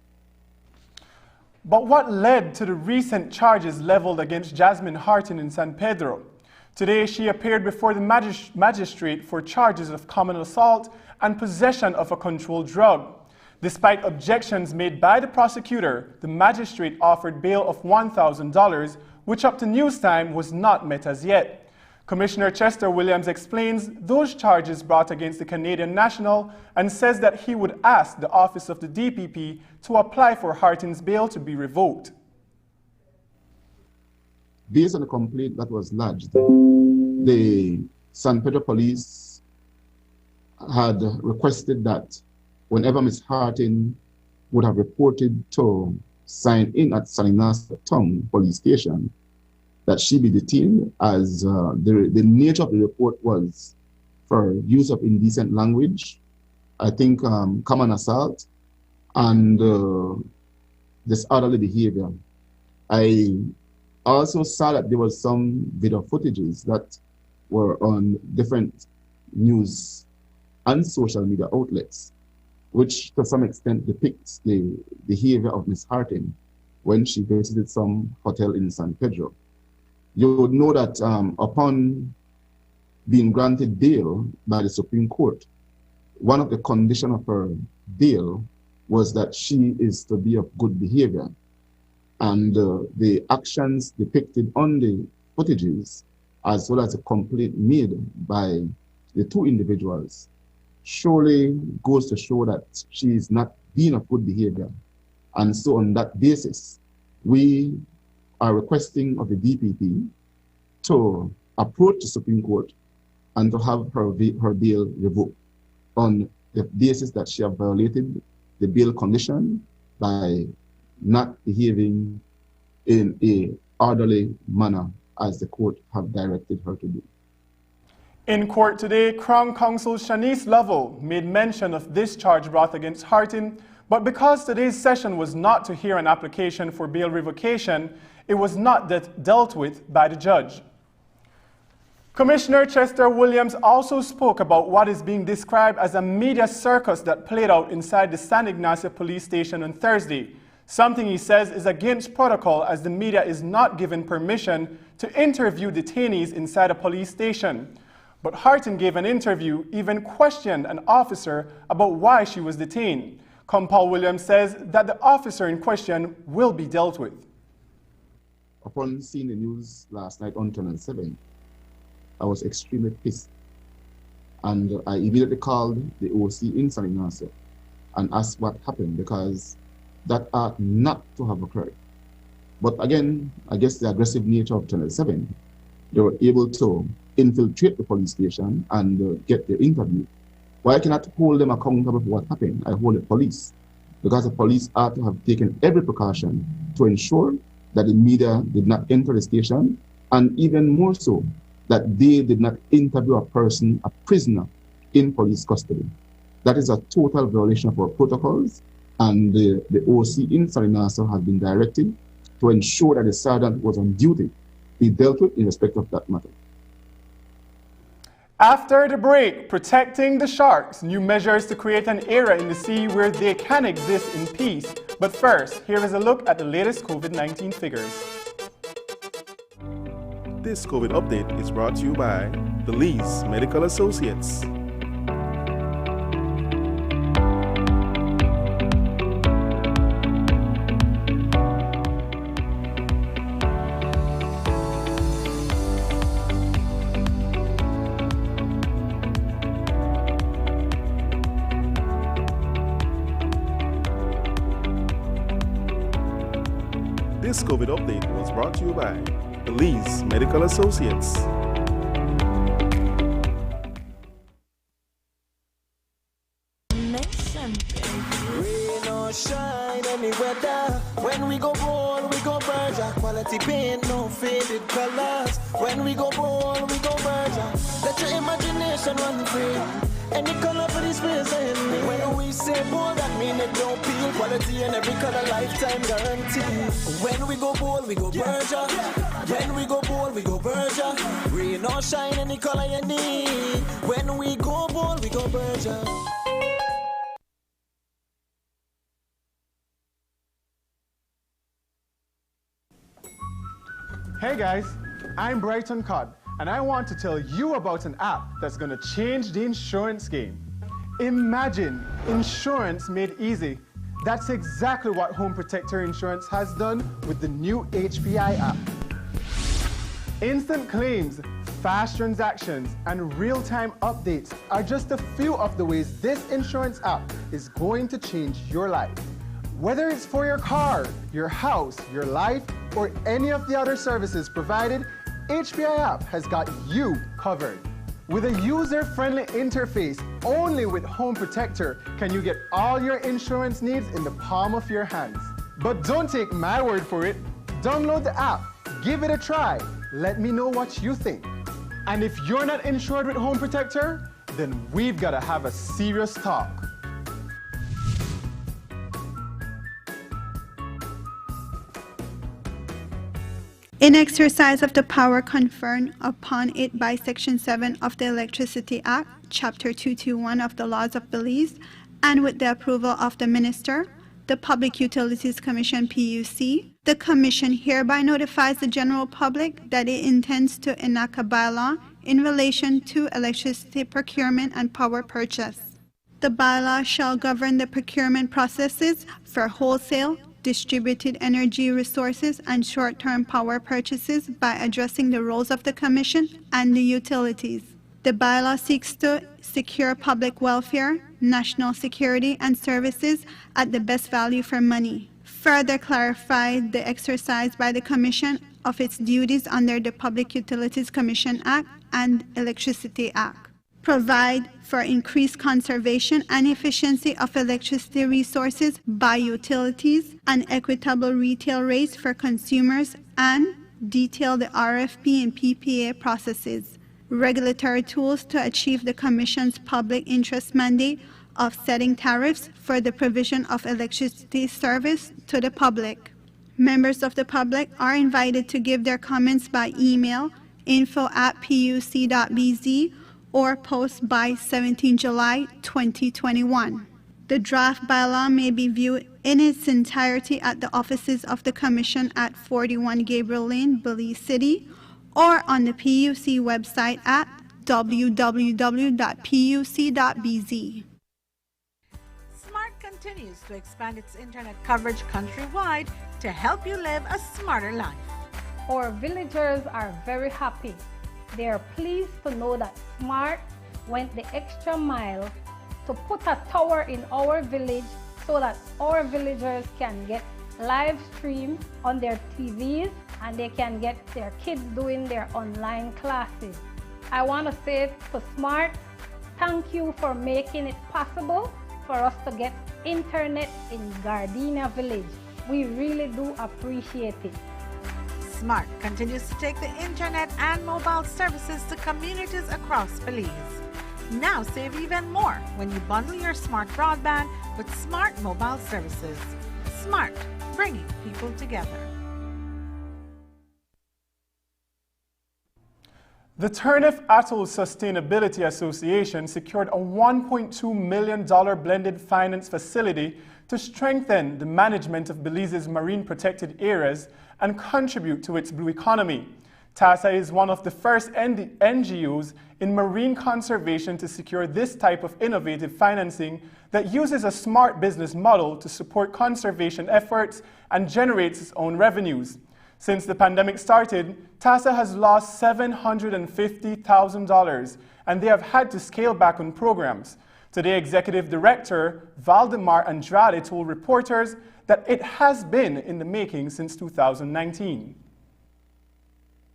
But what led to the recent charges leveled against Jasmine Hartin in San Pedro? Today, she appeared before the magistrate for charges of common assault and possession of a controlled drug. Despite objections made by the prosecutor, the magistrate offered bail of $1,000, which up to news time was not met as yet. Commissioner Chester Williams explains those charges brought against the Canadian national and says that he would ask the office of the DPP to apply for Hartin's bail to be revoked. Based on the complaint that was lodged, the San Pedro police had requested that whenever Ms. Hartin would have reported to sign in at San Ignacio Town police station, that she be detained, as the nature of the report was for use of indecent language, I think common assault, and disorderly behavior. I also saw that there was some video footages that were on different news and social media outlets, which to some extent depicts the behavior of Ms. Hartin when she visited some hotel in San Pedro. You would know that upon being granted bail by the Supreme Court, one of the conditions of her bail was that she is to be of good behavior. And the actions depicted on the footages, as well as the complaint made by the 2 individuals, surely goes to show that she is not being of good behavior. And so on that basis, we are requesting of the DPP to approach the Supreme Court and to have her bail revoked on the basis that she has violated the bail condition by not behaving in a orderly manner as the court have directed her to do. In court today, Crown Counsel Shanice Lovell made mention of this charge brought against Hartin, but because today's session was not to hear an application for bail revocation, it was not dealt with by the judge. Commissioner Chester Williams also spoke about what is being described as a media circus that played out inside the San Ignacio police station on Thursday, something he says is against protocol as the media is not given permission to interview detainees inside a police station. But Hartin gave an interview, even questioned an officer about why she was detained. Paul Williams says that the officer in question will be dealt with. Upon seeing the news last night on Channel 7, I was extremely pissed. And I immediately called the OC in San Ignacio and asked what happened, because that ought not to have occurred. But again, I guess the aggressive nature of Channel 7, they were able to infiltrate the police station and get their interview. Why I cannot hold them accountable for what happened? I hold the police, because the police ought to have taken every precaution to ensure that the media did not enter the station, and even more so, that they did not interview a person, a prisoner, in police custody. That is a total violation of our protocols, and the OC in San Ignacio has been directed to ensure that the sergeant was on duty be dealt with in respect of that matter. After the break, protecting the sharks, new measures to create an area in the sea where they can exist in peace. But first, here is a look at the latest COVID-19 figures. This COVID update is brought to you by Belize Medical Associates. This COVID update was brought to you by Belize Medical Associates. Rain or shine, any weather. When we go ball, we go Berger. Quality paint, no faded colors. When we go ball, we go Berger. Let your imagination run free. Any color for this space, when we say ball, that mean it don't peel. Quality in every color, lifetime guarantee. When we go ball, we go Berger. When we go ball, we go Berger. Rain or shine, any color you need. When we go ball, we go Berger. Hey guys, I'm Brighton Cod, and I want to tell you about an app that's going to change the insurance game. Imagine insurance made easy. That's exactly what Home Protector Insurance has done with the new HPI app. Instant claims, fast transactions, and real-time updates are just a few of the ways this insurance app is going to change your life. Whether it's for your car, your house, your life, or any of the other services provided, HPI app has got you covered. With a user-friendly interface, only with Home Protector can you get all your insurance needs in the palm of your hands. But don't take my word for it. Download the app, give it a try. Let me know what you think. And if you're not insured with Home Protector, then we've got to have a serious talk. In exercise of the power conferred upon it by Section 7 of the Electricity Act, Chapter 221 of the Laws of Belize, and with the approval of the Minister, the Public Utilities Commission PUC, the Commission hereby notifies the general public that it intends to enact a bylaw in relation to electricity procurement and power purchase. The bylaw shall govern the procurement processes for wholesale, distributed energy resources, and short-term power purchases by addressing the roles of the Commission and the utilities. The bylaw seeks to secure public welfare, national security, and services at the best value for money. Further clarify the exercise by the Commission of its duties under the Public Utilities Commission Act and Electricity Act. Provide for increased conservation and efficiency of electricity resources by utilities and equitable retail rates for consumers, and detail the RFP and PPA processes. Regulatory tools to achieve the Commission's public interest mandate of setting tariffs for the provision of electricity service to the public. Members of the public are invited to give their comments by email info@puc.bz or post by 17 July 2021. The draft bylaw may be viewed in its entirety at the offices of the Commission at 41 Gabriel Lane, Belize City, or on the PUC website at www.puc.bz. Smart continues to expand its internet coverage countrywide to help you live a smarter life. Our villagers are very happy. They are pleased to know that Smart went the extra mile to put a tower in our village so that our villagers can get live stream on their TVs and they can get their kids doing their online classes. I want to say to Smart, thank you for making it possible for us to get internet in Gardenia Village. We really do appreciate it. Smart continues to take the internet and mobile services to communities across Belize. Now save even more when you bundle your Smart broadband with Smart mobile services. Smart, bringing people together. The Turnef Atoll Sustainability Association secured a $1.2 million blended finance facility to strengthen the management of Belize's marine protected areas and contribute to its blue economy. TASA is one of the first NGOs in marine conservation to secure this type of innovative financing that uses a smart business model to support conservation efforts and generates its own revenues. Since the pandemic started, TASA has lost $750,000 and they have had to scale back on programs. Today, Executive Director Valdemar Andrade told reporters that it has been in the making since 2019.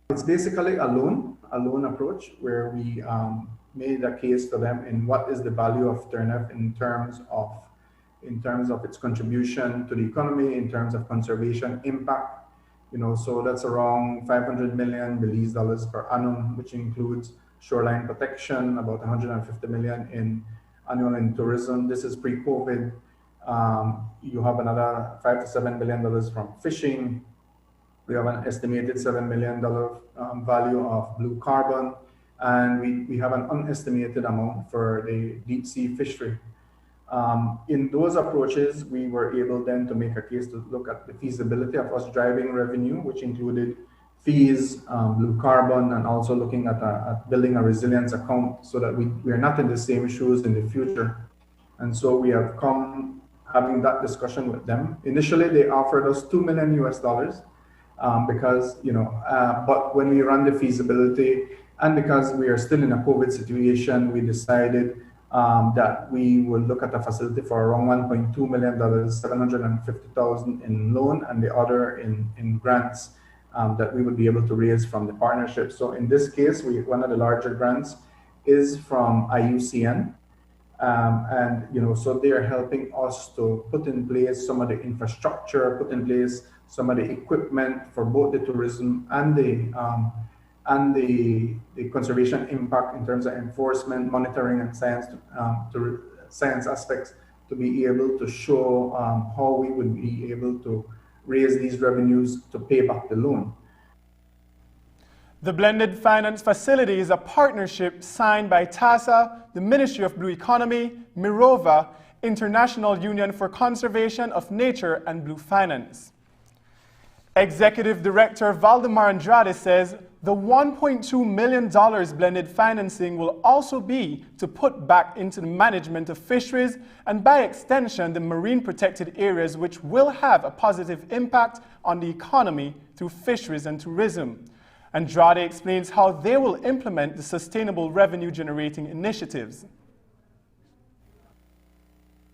It's basically a loan approach where we made a case to them in what is the value of Turnef in terms of its contribution to the economy, in terms of conservation impact. So that's around 500 million Belize dollars per annum, which includes shoreline protection, about 150 million in annual in tourism. This is pre-COVID. You have another $5 to $7 billion from fishing. We have an estimated $7 million value of blue carbon, and we have an unestimated amount for the deep sea fishery. In those approaches, we were able then to make a case to look at the feasibility of us driving revenue, which included fees, blue carbon, and also looking at building a resilience account so that we are not in the same shoes in the future. And so we have come having that discussion with them. Initially, they offered us $2 million US, because, but when we ran the feasibility and because we are still in a COVID situation, we decided that we will look at a facility for around $1.2 million, $750,000 in loan and the other in grants that we would be able to raise from the partnership. So in this case, one of the larger grants is from IUCN. So they are helping us to put in place some of the infrastructure, put in place some of the equipment for both the tourism and the conservation impact in terms of enforcement, monitoring, and science aspects to be able to show how we would be able to raise these revenues to pay back the loan. The blended finance facility is a partnership signed by TASA, the Ministry of Blue Economy, Mirova, International Union for Conservation of Nature, and Blue Finance. Executive Director Valdemar Andrade says the $1.2 million blended financing will also be to put back into the management of fisheries and by extension the marine protected areas, which will have a positive impact on the economy through fisheries and tourism. Andrade explains how they will implement the sustainable revenue generating initiatives.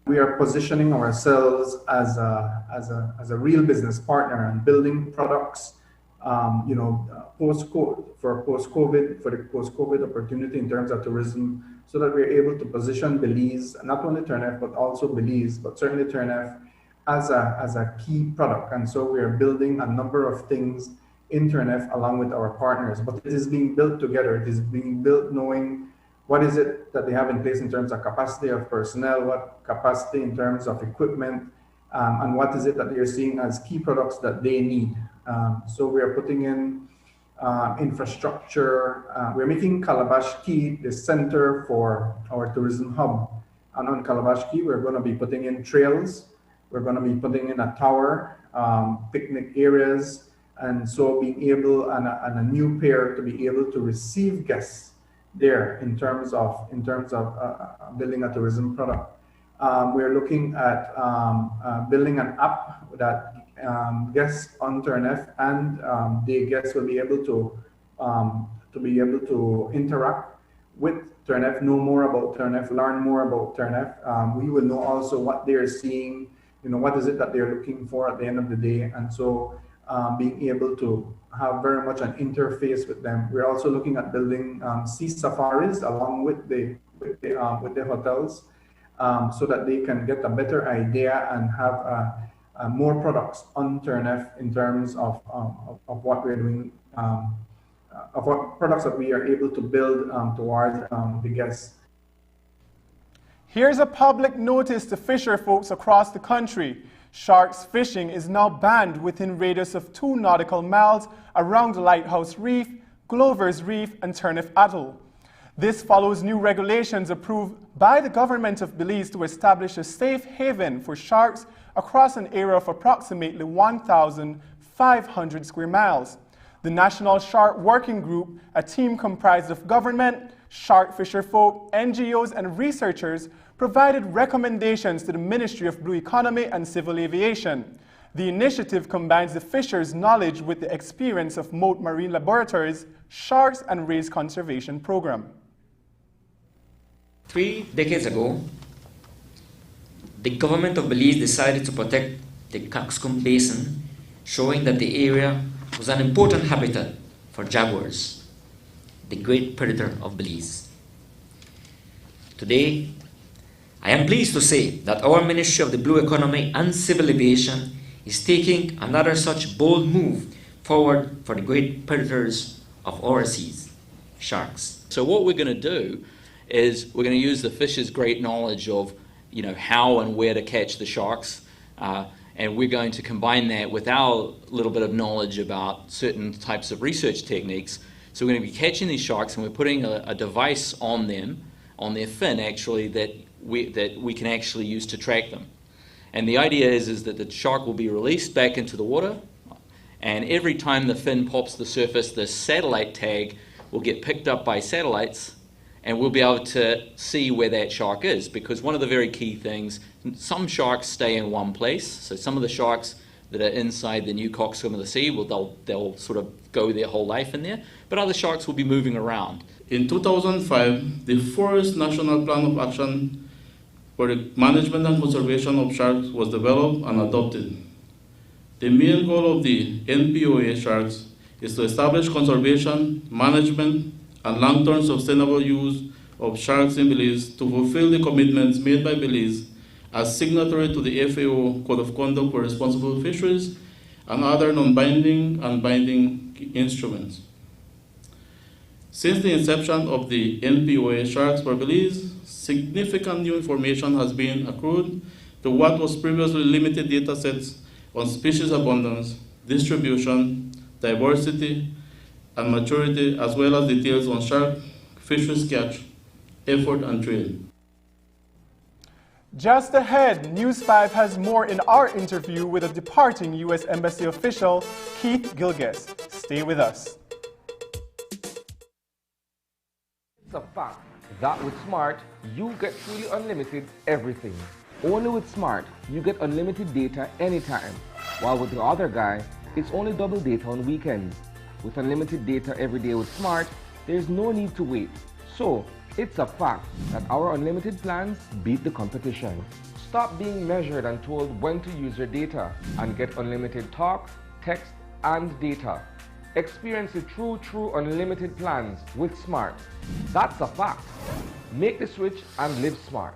We are positioning ourselves as a real business partner and building products, post-COVID, for the post-COVID opportunity in terms of tourism, so that we're able to position Belize, not only Turnef, but also Belize, but certainly Turnef as a key product. And so we are building a number of things in Turnef along with our partners, but it is being built together. It is being built knowing what is it that they have in place in terms of capacity of personnel, what capacity in terms of equipment, and what is it that they're seeing as key products that they need. So we are putting in infrastructure. We're making Calabash Key the center for our tourism hub. And on Calabash Key, we're going to be putting in trails. We're going to be putting in a tower, picnic areas, and so being able, and a new pier to be able to receive guests there in terms of building a tourism product. We're looking at building an app that guests on Turnef and the guests will be able to interact with Turnef, know more about Turnef, learn more about Turnef. We will know also what they're seeing, what is it that they're looking for at the end of the day, and so being able to have very much an interface with them. We're also looking at building Seafarers along with the hotels, so that they can get a better idea and have more products on Turnef in terms of what we're doing, of what products that we are able to build towards the guests. Here's a public notice to fisher folks across the country. Sharks fishing is now banned within radius of 2 nautical miles around the Lighthouse Reef, Glover's Reef, and Turniff Atoll. This follows new regulations approved by the government of Belize to establish a safe haven for sharks across an area of approximately 1,500 square miles. The National Shark Working Group, a team comprised of government, shark fisher folk, NGOs, and researchers, provided recommendations to the Ministry of Blue Economy and Civil Aviation. The initiative combines the fishers' knowledge with the experience of Mote Marine Laboratories' Sharks and Rays Conservation Program. 3 decades ago, the government of Belize decided to protect the Coxcomb Basin, showing that the area was an important habitat for jaguars, the great predator of Belize. Today, I am pleased to say that our Ministry of the Blue Economy and Civil Aviation is taking another such bold move forward for the great predators of our seas, sharks. So what we're going to do is we're going to use the fishers' great knowledge of, how and where to catch the sharks, and we're going to combine that with our little bit of knowledge about certain types of research techniques. So we're going to be catching these sharks, and we're putting a device on them, on their fin actually, that we can actually use to track them. And the idea is that the shark will be released back into the water, and every time the fin pops to the surface, the satellite tag will get picked up by satellites, and we'll be able to see where that shark is. Because one of the very key things, some sharks stay in one place. So some of the sharks that are inside the new coxcomb of the sea, they'll sort of go their whole life in there, but other sharks will be moving around. In 2005, the Forest National Plan of Action for the Management and Conservation of Sharks was developed and adopted. The main goal of the NPOA sharks is to establish conservation, management, and long-term sustainable use of sharks in Belize to fulfill the commitments made by Belize as signatory to the FAO Code of Conduct for Responsible Fisheries and other non-binding and binding instruments. Since the inception of the NPOA Sharks for Belize, significant new information has been accrued to what was previously limited data sets on species abundance, distribution, diversity, and maturity, as well as details on shark fisheries catch, effort, and trade. Just ahead, News 5 has more in our interview with a departing U.S. Embassy official, Keith Gilgess. Stay with us. It's a fact that with Smart, you get truly unlimited everything. Only with Smart, you get unlimited data anytime, while with the other guy, it's only double data on weekends. With unlimited data every day with Smart, there's no need to wait. So, it's a fact that our unlimited plans beat the competition. Stop being measured and told when to use your data and get unlimited talk, text, and data. Experience the true unlimited plans with Smart. That's a fact. Make the switch and live smart.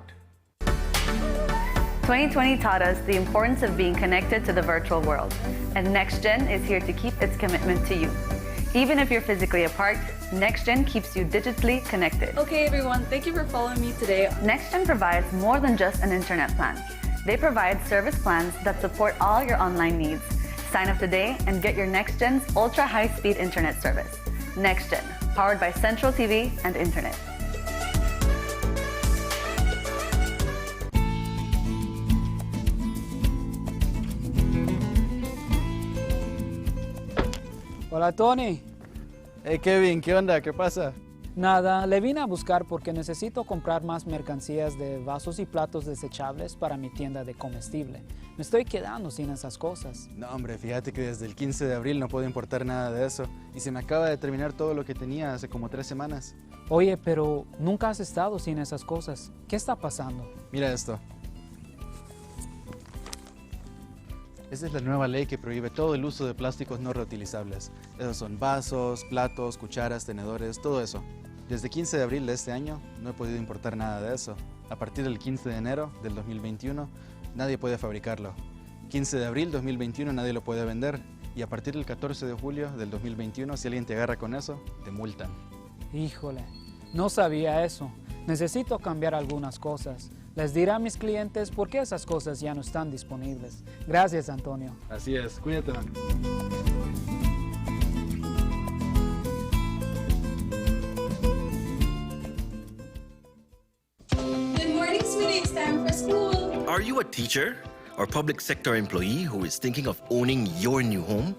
2020 taught us the importance of being connected to the virtual world, and NextGen is here to keep its commitment to you. Even if you're physically apart, NextGen keeps you digitally connected. Okay everyone, thank you for following me today. NextGen provides more than just an internet plan. They provide service plans that support all your online needs. Sign up today and get your NextGen's ultra high-speed internet service. NextGen, powered by Central TV and Internet. Hola, Tony. Hey, Kevin, ¿qué onda? ¿Qué pasa? Nada, le vine a buscar porque necesito comprar más mercancías de vasos y platos desechables para mi tienda de comestible. Me estoy quedando sin esas cosas. No, hombre, fíjate que desde el 15 de abril no puedo importar nada de eso. Y se me acaba de terminar todo lo que tenía hace como 3 semanas. Oye, pero nunca has estado sin esas cosas. ¿Qué está pasando? Mira esto. Esa es la nueva ley que prohíbe todo el uso de plásticos no reutilizables. Esos son vasos, platos, cucharas, tenedores, todo eso. Desde 15 de abril de este año no he podido importar nada de eso. A partir del 15 de enero del 2021 nadie puede fabricarlo. 15 de abril 2021 nadie lo puede vender. Y a partir del 14 de julio del 2021 si alguien te agarra con eso, te multan. Híjole, no sabía eso. Necesito cambiar algunas cosas. Les diré a mis clientes por qué esas cosas ya no están disponibles. Gracias, Antonio. Así es, cuídate, man. sweetie, it's time for school. Are you a teacher or public sector employee who is thinking of owning your new home?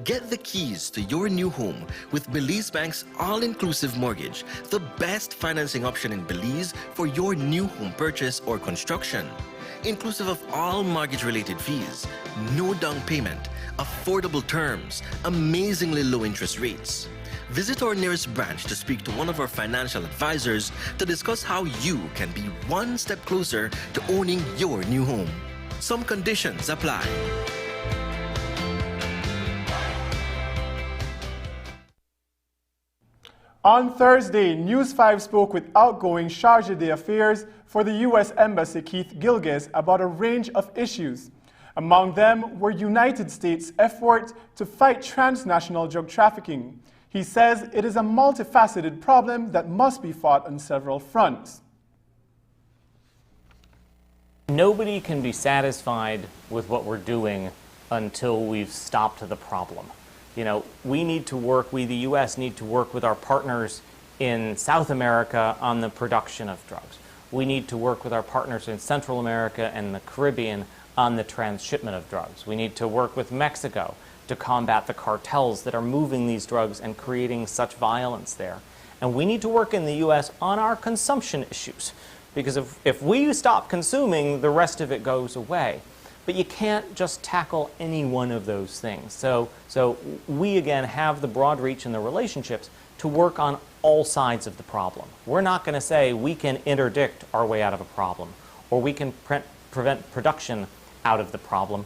Get the keys to your new home with Belize Bank's all-inclusive mortgage, the best financing option in Belize for your new home purchase or construction. Inclusive of all mortgage-related fees, no down payment, affordable terms, amazingly low interest rates. Visit our nearest branch to speak to one of our financial advisors to discuss how you can be one step closer to owning your new home. Some conditions apply. On Thursday, News 5 spoke with outgoing Charge d'Affaires for the U.S. Embassy, Keith Gilgis, about a range of issues. Among them were United States' effort to fight transnational drug trafficking. He says it is a multifaceted problem that must be fought on several fronts. Nobody can be satisfied with what we're doing until we've stopped the problem. You know, we need to work, we the U.S. need to work with our partners in South America on the production of drugs. We need to work with our partners in Central America and the Caribbean on the transshipment of drugs. We need to work with Mexico to combat the cartels that are moving these drugs and creating such violence there. And we need to work in the U.S. on our consumption issues, because if we stop consuming, the rest of it goes away. But you can't just tackle any one of those things. So we, again, have the broad reach and the relationships to work on all sides of the problem. We're not going to say we can interdict our way out of a problem, or we can prevent production out of the problem,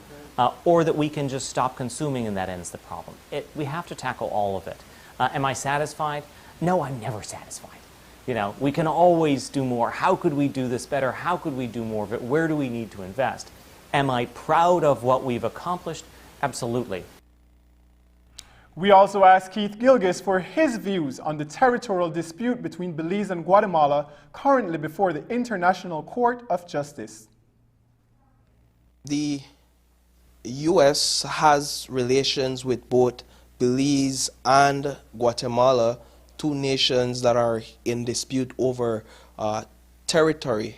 or that we can just stop consuming and that ends the problem. We have to tackle all of it. Am I satisfied? No, I'm never satisfied. You know, we can always do more. How could we do this better? How could we do more of it? Where do we need to invest? Am I proud of what we've accomplished? Absolutely. We also asked Keith Gilgis for his views on the territorial dispute between Belize and Guatemala currently before the International Court of Justice. The U.S. has relations with both Belize and Guatemala, two nations that are in dispute over territory.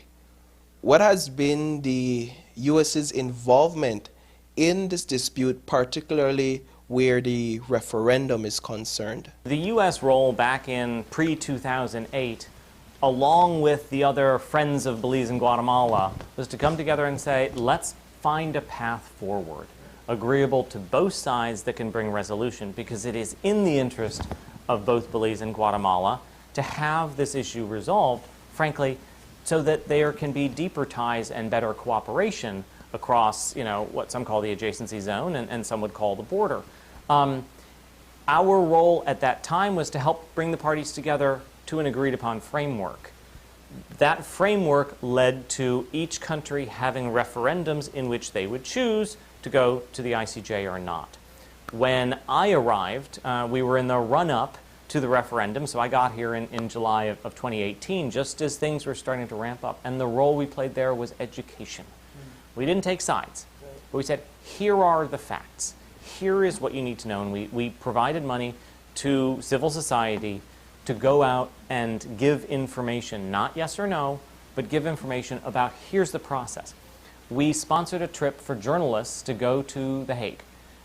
What has been the U.S.'s involvement in this dispute, particularly where the referendum is concerned? The U.S. role back in pre-2008, along with the other friends of Belize and Guatemala, was to come together and say, let's find a path forward, agreeable to both sides that can bring resolution, because it is in the interest of both Belize and Guatemala to have this issue resolved, frankly, so that there can be deeper ties and better cooperation across, you know, what some call the adjacency zone and some would call the border. Our role at that time was to help bring the parties together to an agreed upon framework. That framework led to each country having referendums in which they would choose to go to the ICJ or not. When I arrived, we were in the run-up to the referendum, so I got here in July of 2018, just as things were starting to ramp up, and the role we played there was education. We didn't take sides, but we said, here are the facts. Here is what you need to know, and we provided money to civil society to go out and give information, not yes or no, but give information about here's the process. We sponsored a trip for journalists to go to The Hague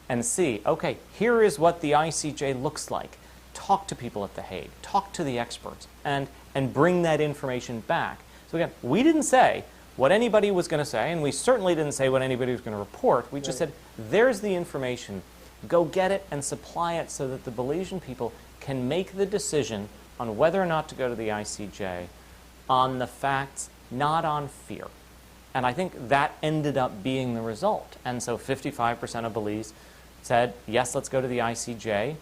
and see, okay, here is what the ICJ looks like. Talk to people at The Hague, talk to the experts, and bring that information back. So again, we didn't say what anybody was going to say, and we certainly didn't say what anybody was going to report. We just said, there's the information, go get it and supply it so that the Belizean people can make the decision on whether or not to go to the ICJ on the facts, not on fear. And I think that ended up being the result. And so 55% of Belize said, yes, let's go to the ICJ.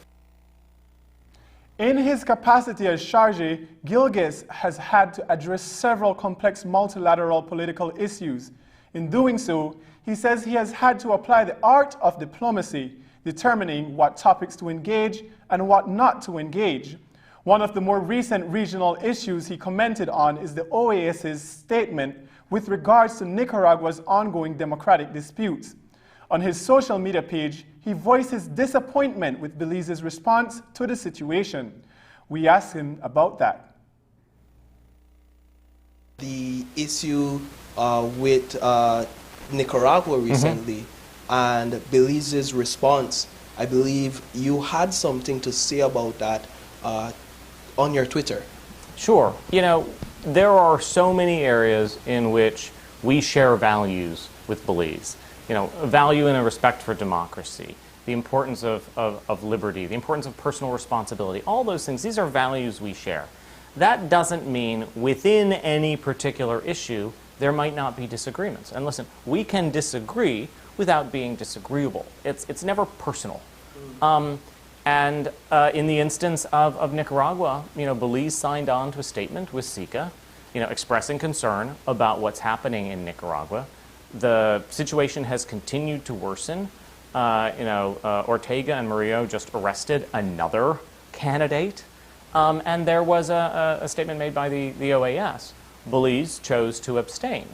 In his capacity as charge, Gilgis has had to address several complex multilateral political issues. In doing so, he says he has had to apply the art of diplomacy, determining what topics to engage and what not to engage. One of the more recent regional issues he commented on is the OAS's statement with regards to Nicaragua's ongoing democratic disputes. On his social media page, he voiced his disappointment with Belize's response to the situation. We asked him about that. the issue with Nicaragua recently and Belize's response. I believe you had something to say about that on your Twitter. Sure. You know, there are so many areas in which we share values with Belize. You know, value and a respect for democracy, the importance of liberty, the importance of personal responsibility, all those things, these are values we share. That doesn't mean within any particular issue there might not be disagreements. And listen, we can disagree without being disagreeable. It's never personal. In the instance of Nicaragua, you know, Belize signed on to a statement with SICA, you know, expressing concern about what's happening in Nicaragua. The situation has continued to worsen. Ortega and Murillo just arrested another candidate. And there was a statement made by the OAS. Belize chose to abstain,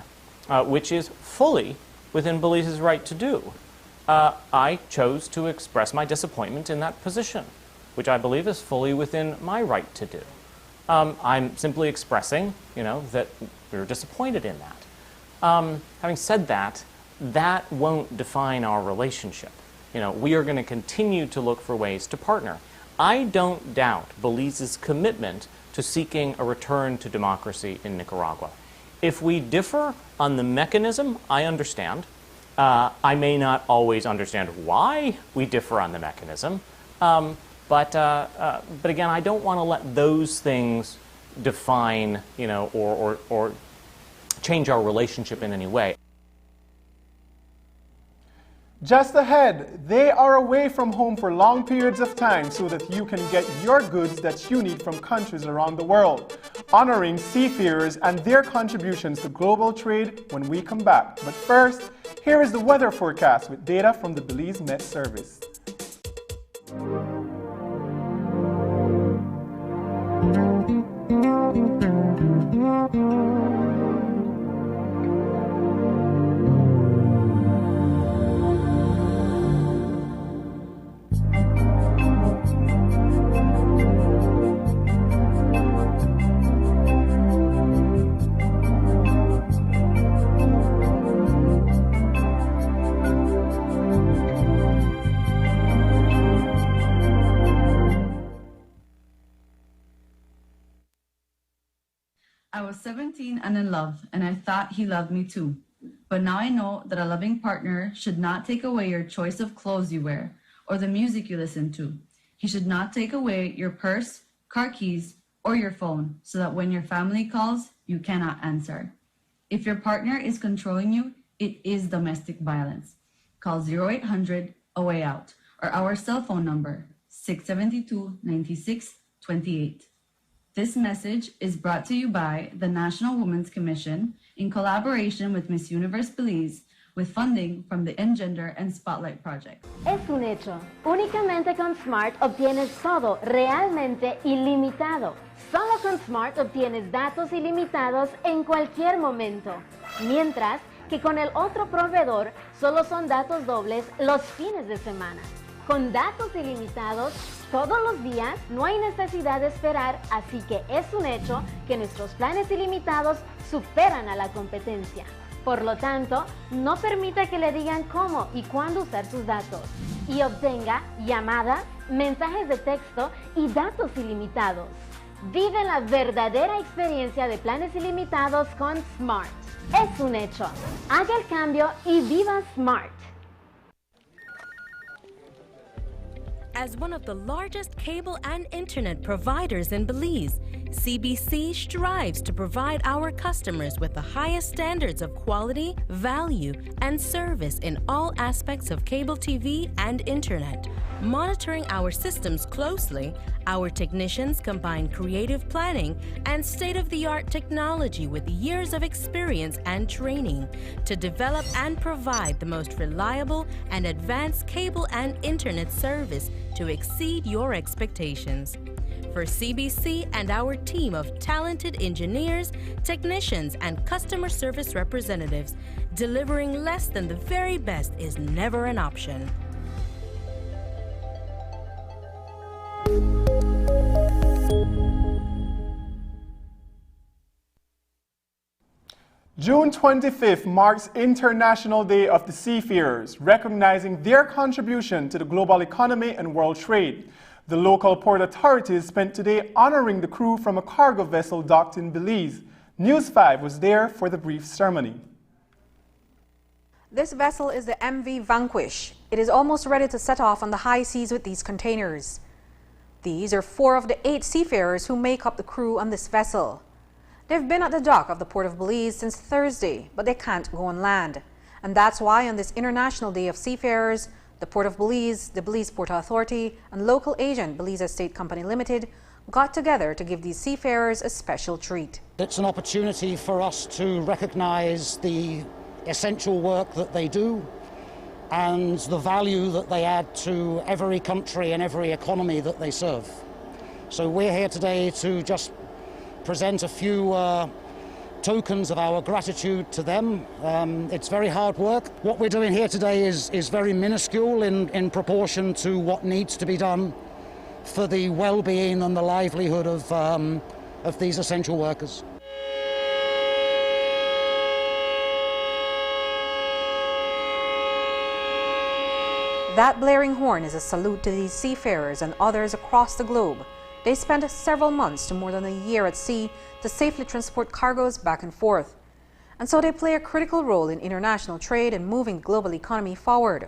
which is fully within Belize's right to do. I chose to express my disappointment in that position, which I believe is fully within my right to do. I'm simply expressing, you know, that we're disappointed in that. Having said that, that won't define our relationship. You know, we are going to continue to look for ways to partner. I don't doubt Belize's commitment to seeking a return to democracy in Nicaragua. If we differ on the mechanism, I understand. I may not always understand why we differ on the mechanism, but again, I don't want to let those things define, you know, or change our relationship in any way. Just ahead, they are away from home for long periods of time so that you can get your goods that you need from countries around the world, honoring seafarers and their contributions to global trade when we come back. But first, here is the weather forecast with data from the Belize Met Service. I was 17 and in love, and I thought he loved me too. But now I know that a loving partner should not take away your choice of clothes you wear or the music you listen to. He should not take away your purse, car keys, or your phone so that when your family calls, you cannot answer. If your partner is controlling you, it is domestic violence. Call 0800-A-WAY-OUT or our cell phone number, 672-9628. This message is brought to you by the National Women's Commission in collaboration with Miss Universe Belize with funding from the Engender and Spotlight Project. Es un hecho. Únicamente con Smart obtienes todo realmente ilimitado. Solo con Smart obtienes datos ilimitados en cualquier momento. Mientras que con el otro proveedor solo son datos dobles los fines de semana. Con datos ilimitados todos los días no hay necesidad de esperar, así que es un hecho que nuestros planes ilimitados superan a la competencia. Por lo tanto, no permita que le digan cómo y cuándo usar sus datos y obtenga llamadas, mensajes de texto y datos ilimitados. Vive la verdadera experiencia de planes ilimitados con Smart. Es un hecho. Haga el cambio y viva Smart. As one of the largest cable and internet providers in Belize, CBC strives to provide our customers with the highest standards of quality, value, and service in all aspects of cable TV and internet. Monitoring our systems closely, our technicians combine creative planning and state-of-the-art technology with years of experience and training to develop and provide the most reliable and advanced cable and internet service to exceed your expectations. For CBC and our team of talented engineers, technicians, and customer service representatives, delivering less than the very best is never an option. June 25th marks International Day of the Seafarers, recognizing their contribution to the global economy and world trade. The local port authorities spent today honoring the crew from a cargo vessel docked in Belize. News 5 was there for the brief ceremony. This vessel is the MV Vanquish. It is almost ready to set off on the high seas with these containers. These are 4 of the 8 seafarers who make up the crew on this vessel. They've been at the dock of the Port of Belize since Thursday, but they can't go on land. And that's why on this International Day of Seafarers, the Port of Belize, the Belize Port Authority, and local agent Belize Estate Company Limited got together to give these seafarers a special treat. It's an opportunity for us to recognize the essential work that they do and the value that they add to every country and every economy that they serve. So we're here today to just present a few tokens of our gratitude to them. It's very hard work. What we're doing here today is very minuscule in proportion to what needs to be done for the well-being and the livelihood of these essential workers. That blaring horn is a salute to these seafarers and others across the globe. They spent several months to more than a year at sea to safely transport cargoes back and forth. And so they play a critical role in international trade and moving the global economy forward.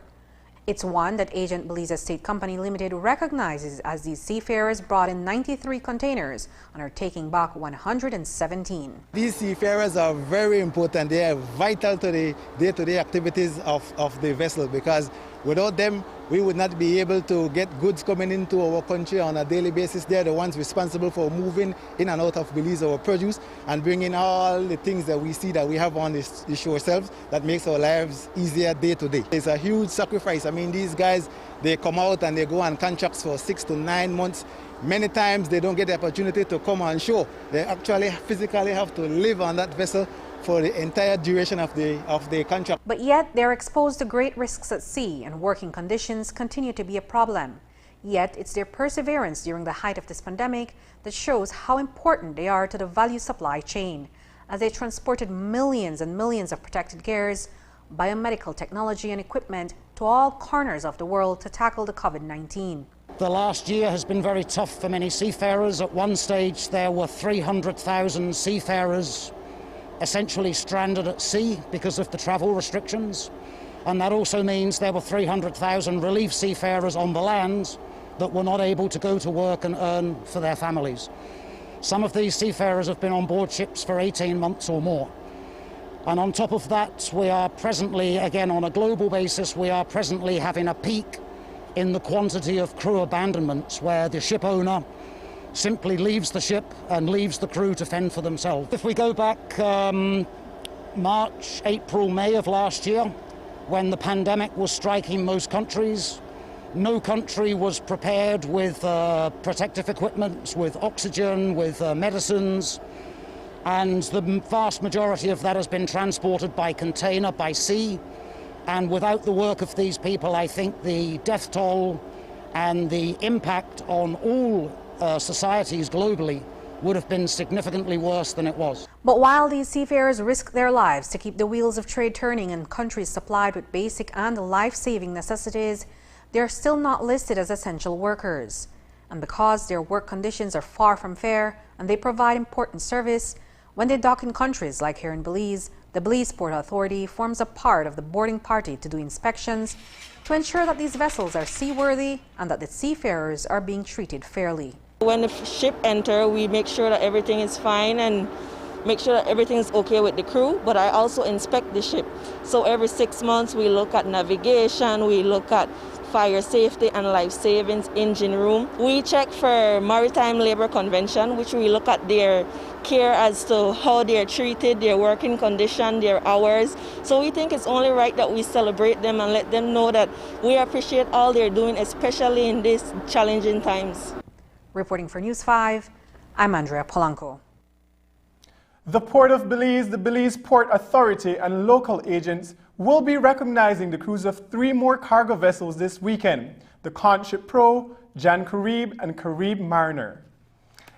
It's one that Agent Belize Estate Company Limited recognizes, as these seafarers brought in 93 containers and are taking back 117. These seafarers are very important. They are vital to the day-to-day activities of the vessel, because without them, we would not be able to get goods coming into our country on a daily basis. They're the ones responsible for moving in and out of Belize our produce and bringing all the things that we see that we have on the shore shelves that makes our lives easier day to day. It's a huge sacrifice. I mean, these guys, they come out and they go on contracts for 6 to 9 months. Many times they don't get the opportunity to come on shore. They actually physically have to live on that vessel for the entire duration of the contract. But yet they're exposed to great risks at sea, and working conditions continue to be a problem. Yet it's their perseverance during the height of this pandemic that shows how important they are to the value supply chain, as they transported millions and millions of protected gears, biomedical technology and equipment to all corners of the world to tackle the COVID-19. The last year has been very tough for many seafarers. At one stage there were 300,000 seafarers essentially stranded at sea because of the travel restrictions. And that also means there were 300,000 relief seafarers on the land that were not able to go to work and earn for their families. Some of these seafarers have been on board ships for 18 months or more. And on top of that, we are presently, again on a global basis, we are presently having a peak in the quantity of crew abandonments, where the ship owner simply leaves the ship and leaves the crew to fend for themselves. If we go back March, April, May of last year, when the pandemic was striking most countries, no country was prepared with protective equipment, with oxygen, with medicines, and the vast majority of that has been transported by container, by sea. And without the work of these people, I think the death toll and the impact on all societies globally would have been significantly worse than it was. But while these seafarers risk their lives to keep the wheels of trade turning and countries supplied with basic and life-saving necessities, they are still not listed as essential workers. And because their work conditions are far from fair and they provide important service, when they dock in countries like here in Belize, the Belize Port Authority forms a part of the boarding party to do inspections to ensure that these vessels are seaworthy and that the seafarers are being treated fairly. When the ship enters, we make sure that everything is fine and make sure that everything is okay with the crew, but I also inspect the ship. So every 6 months we look at navigation, we look at fire safety and life savings, engine room. We check for Maritime Labor Convention, which we look at their care as to how they're treated, their working condition, their hours. So we think it's only right that we celebrate them and let them know that we appreciate all they're doing, especially in these challenging times. Reporting for News 5, I'm Andrea Polanco. The Port of Belize, the Belize Port Authority, and local agents will be recognizing the crews of 3 more cargo vessels this weekend: the Conch Ship Pro, Jan Carib, and Carib Mariner.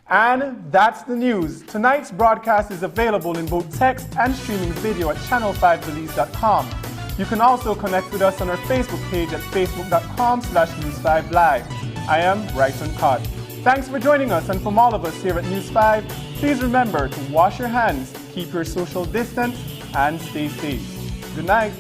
And that's the news. Tonight's broadcast is available in both text and streaming video at channel5belize.com. You can also connect with us on our Facebook page at facebook.com/News5Live. I am Bryson Cott. Thanks for joining us, and from all of us here at News 5, please remember to wash your hands, keep your social distance, and stay safe. Good night.